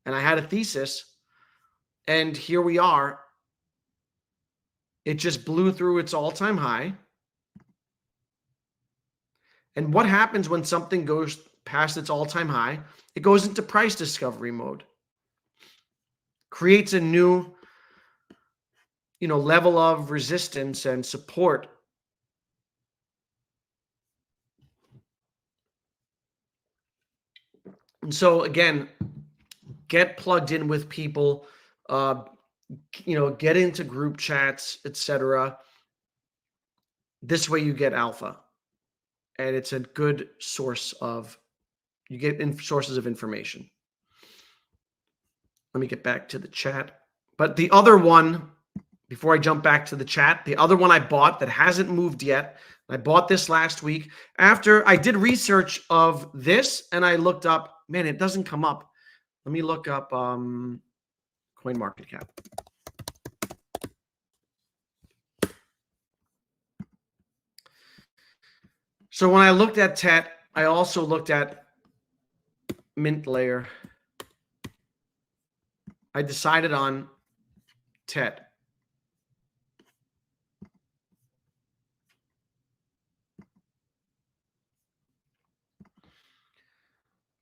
S1: And I had a thesis. And here we are. It just blew through its all-time high. And what happens when something goes past its all-time high? It goes into price discovery mode. Creates a new, level of resistance and support. And so again, get plugged in with people, get into group chats, etc. This way you get alpha. And it's a good source of, you get sources of information. Let me get back to the chat. But the other one, before I jump back to the chat, the other one I bought that hasn't moved yet, I bought this last week after I did research of this and I looked up, man, it doesn't come up. Let me look up CoinMarketCap. So when I looked at TET, I also looked at Mint Layer. I decided on TET.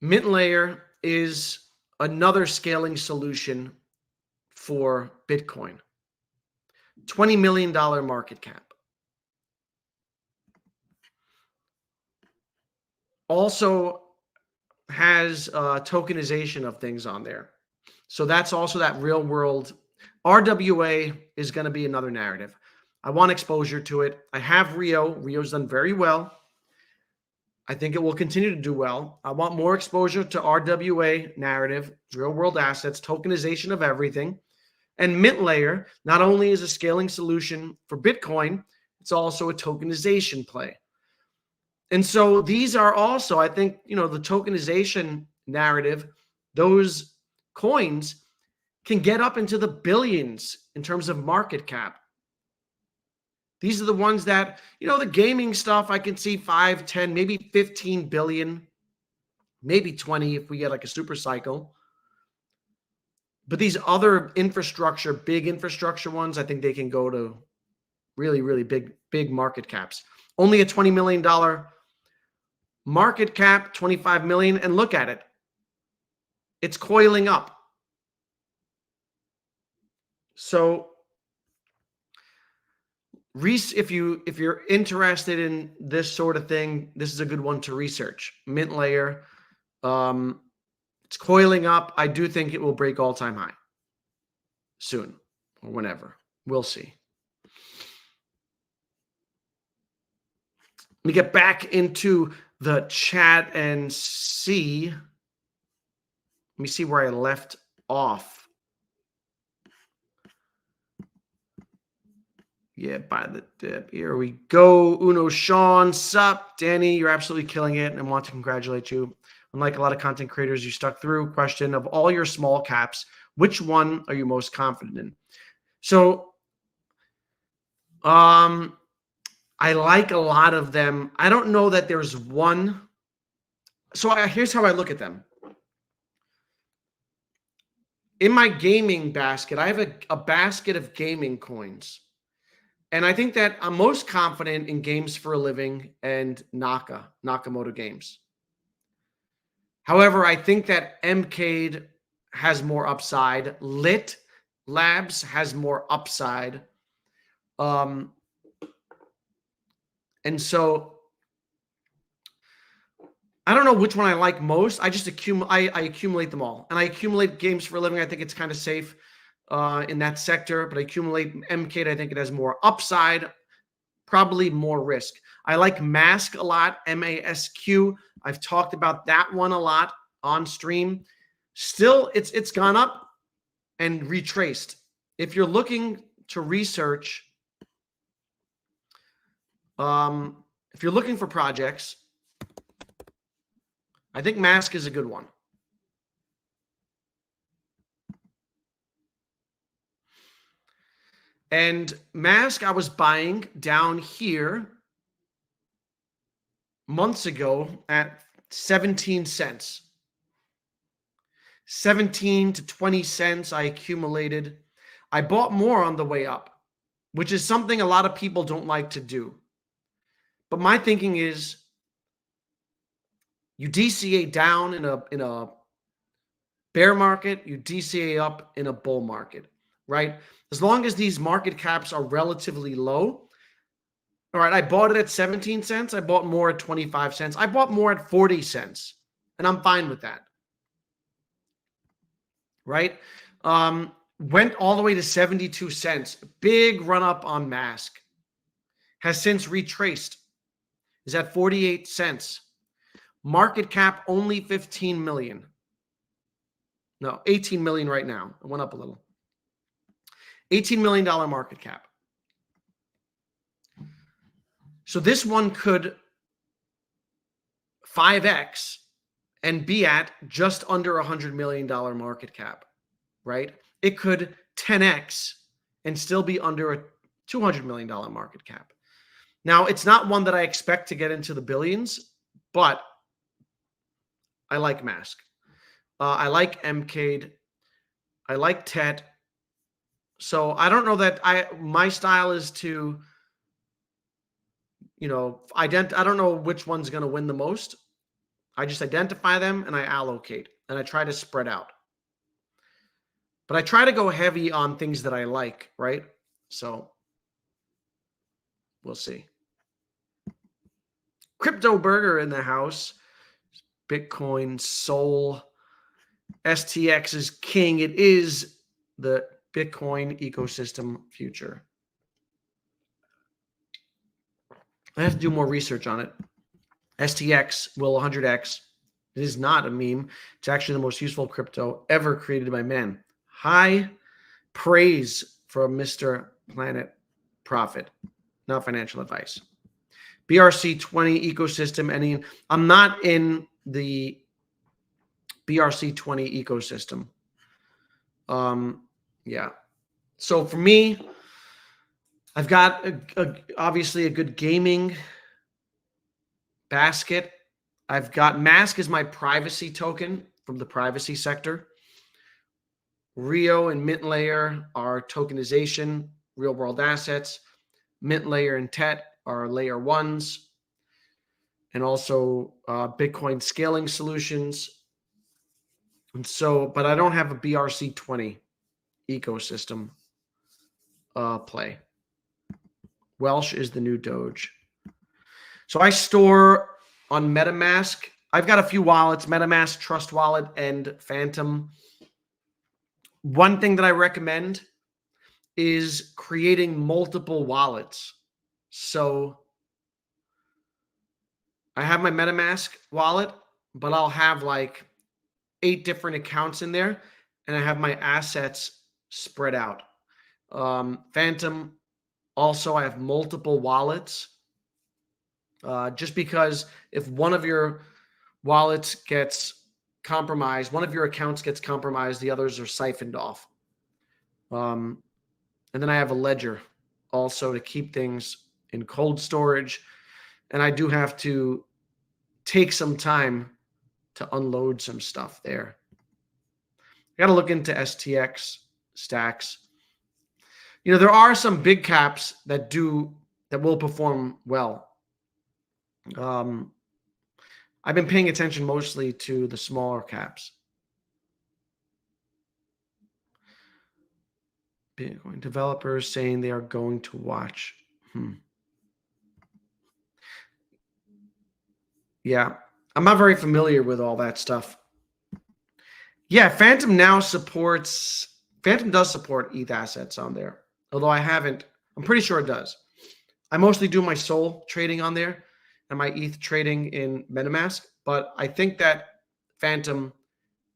S1: Mint Layer is another scaling solution for Bitcoin. $20 million market cap. Also has tokenization of things on there. So that's also that real world. RWA is going to be another narrative. I want exposure to it. I have Rio. Rio's done very well. I think it will continue to do well. I want more exposure to RWA narrative, real world assets, tokenization of everything. And Mint Layer not only is a scaling solution for Bitcoin, it's also a tokenization play. And so these are also, I think, the tokenization narrative, those coins can get up into the billions in terms of market cap. These are the ones that, the gaming stuff, I can see 5, 10, maybe 15 billion, maybe 20 if we get like a super cycle. But these other infrastructure, big infrastructure ones, I think they can go to really, really big market caps. Only a $20 million market cap, 25 million, and look at it. It's coiling up. So if you're interested in this sort of thing, this is a good one to research. Mint Layer, it's coiling up. I do think it will break all-time high soon or whenever. We'll see. Let me get back into the chat and see. Let me see where I left off. Yeah, by the dip. Here we go. Uno Sean, sup? Danny, you're absolutely killing it and I want to congratulate you. Unlike a lot of content creators, you stuck through. Question of all your small caps, which one are you most confident in? So, I like a lot of them. I don't know that there's one. So here's how I look at them. In my gaming basket, I have a basket of gaming coins. And I think that I'm most confident in Games for a Living and Nakamoto Games. However, I think that Mcade has more upside. Litt Labs has more upside. And so I don't know which one I like most. I just I accumulate them all. And I accumulate Games for a Living. I think it's kind of safe in that sector. But I accumulate Mcade. I think it has more upside, probably more risk. I like Mask a lot, MASQ. I've talked about that one a lot on stream. Still, it's gone up and retraced. If you're looking to research, if you're looking for projects, I think Mask is a good one. And Mask I was buying down here months ago at 17 cents. 17 to 20 cents I accumulated. I bought more on the way up, which is something a lot of people don't like to do. But my thinking is you DCA down in a bear market, you DCA up in a bull market, right? As long as these market caps are relatively low. All right, I bought it at 17 cents. I bought more at 25 cents. I bought more at 40 cents, and I'm fine with that, right? Went all the way to 72 cents. Big run up on Mask. Has since retraced. Is at 48 cents. Market cap only 15 million. No, 18 million right now. It went up a little. $18 million market cap. So this one could 5x and be at just under $100 million market cap, right? It could 10x and still be under a $200 million market cap. Now, it's not one that I expect to get into the billions, but I like Mask. I like Mcade. I like Tet. So I don't know that my style is to, I don't know which one's going to win the most. I just identify them and I allocate and I try to spread out. But I try to go heavy on things that I like, right? So we'll see. Crypto Burger in the house. Bitcoin, Sol, STX is king. It is the Bitcoin ecosystem future. I have to do more research on it. STX will 100x. It is not a meme. It's actually the most useful crypto ever created by man. High praise from Mr. Planet Profit. Not financial advice. BRC20 ecosystem. And I'm not in the BRC20 ecosystem. Yeah. So for me, I've got obviously a good gaming basket. I've got Mask as my privacy token from the privacy sector. Rio and Mint Layer are tokenization, real world assets. Mint Layer and Tet are layer ones. And also Bitcoin scaling solutions. And so, but I don't have a BRC20 ecosystem play. Welsh is the new Doge. So I store on MetaMask. I've got a few wallets, MetaMask, Trust Wallet, and Phantom. One thing that I recommend is creating multiple wallets. So I have my MetaMask wallet, but I'll have like 8 different accounts in there, and I have my assets spread out. Phantom, also I have multiple wallets. Just because if one of your wallets gets compromised, one of your accounts gets compromised, the others are siphoned off. And then I have a ledger also to keep things in cold storage. And I do have to take some time to unload some stuff there. I got to look into STX stacks. There are some big caps that will perform well. I've been paying attention mostly to the smaller caps. Bitcoin developers saying they are going to watch. Yeah, I'm not very familiar with all that stuff. Yeah, Phantom does support ETH assets on there. Although I'm pretty sure it does. I mostly do my Sol trading on there and my ETH trading in MetaMask, but I think that Phantom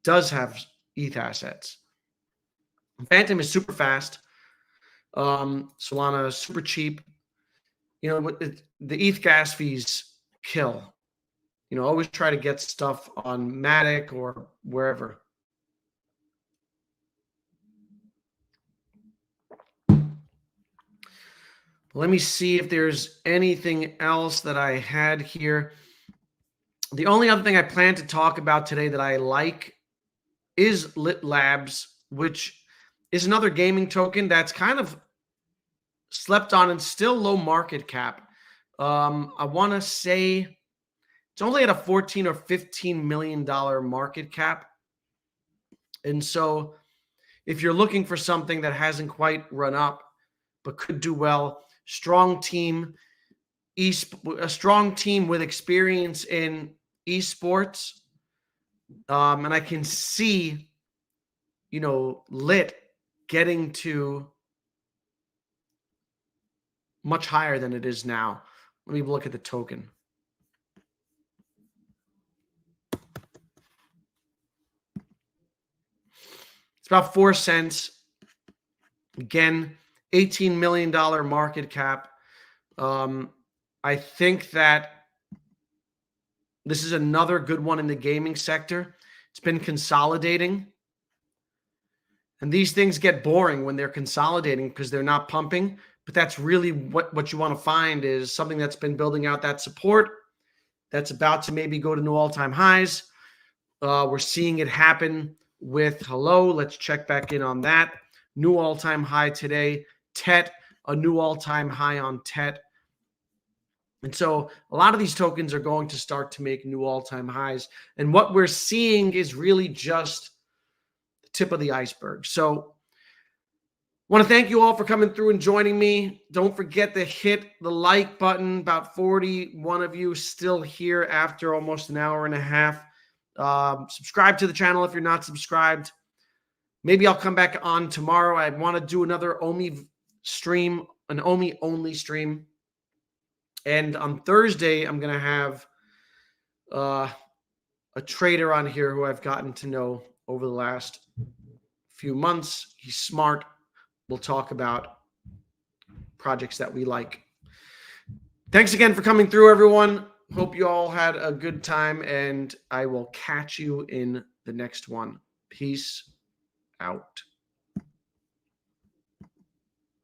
S1: does have ETH assets. Phantom is super fast. Solana is super cheap. The ETH gas fees kill. Always try to get stuff on Matic or wherever. Let me see if there's anything else that I had here. The only other thing I plan to talk about today that I like is Litt Labs, which is another gaming token that's kind of slept on and still low market cap. I want to say it's only at a 14 or $15 million market cap. And so if you're looking for something that hasn't quite run up but could do well, strong team, a strong team with experience in esports, and I can see, Litt getting to much higher than it is now. Let me look at the token. It's about 4 cents. Again, $18 million market cap. I think that this is another good one in the gaming sector. It's been consolidating. And these things get boring when they're consolidating because they're not pumping. But that's really what you want to find is something that's been building out that support, that's about to maybe go to new all-time highs. We're seeing it happen with Hello. Let's check back in on that. New all-time high today. TET, a new all-time high on TET. And so a lot of these tokens are going to start to make new all-time highs. And what we're seeing is really just the tip of the iceberg. So I want to thank you all for coming through and joining me. Don't forget to hit the like button. About 41 of you still here after almost an hour and a half. Subscribe to the channel if you're not subscribed. Maybe I'll come back on tomorrow. I want to do another OMI stream, an OMI only stream. And on Thursday, I'm going to have a trader on here who I've gotten to know over the last few months. He's smart. We'll talk about projects that we like. Thanks again for coming through, everyone. Hope you all had a good time, and I will catch you in the next one. Peace out.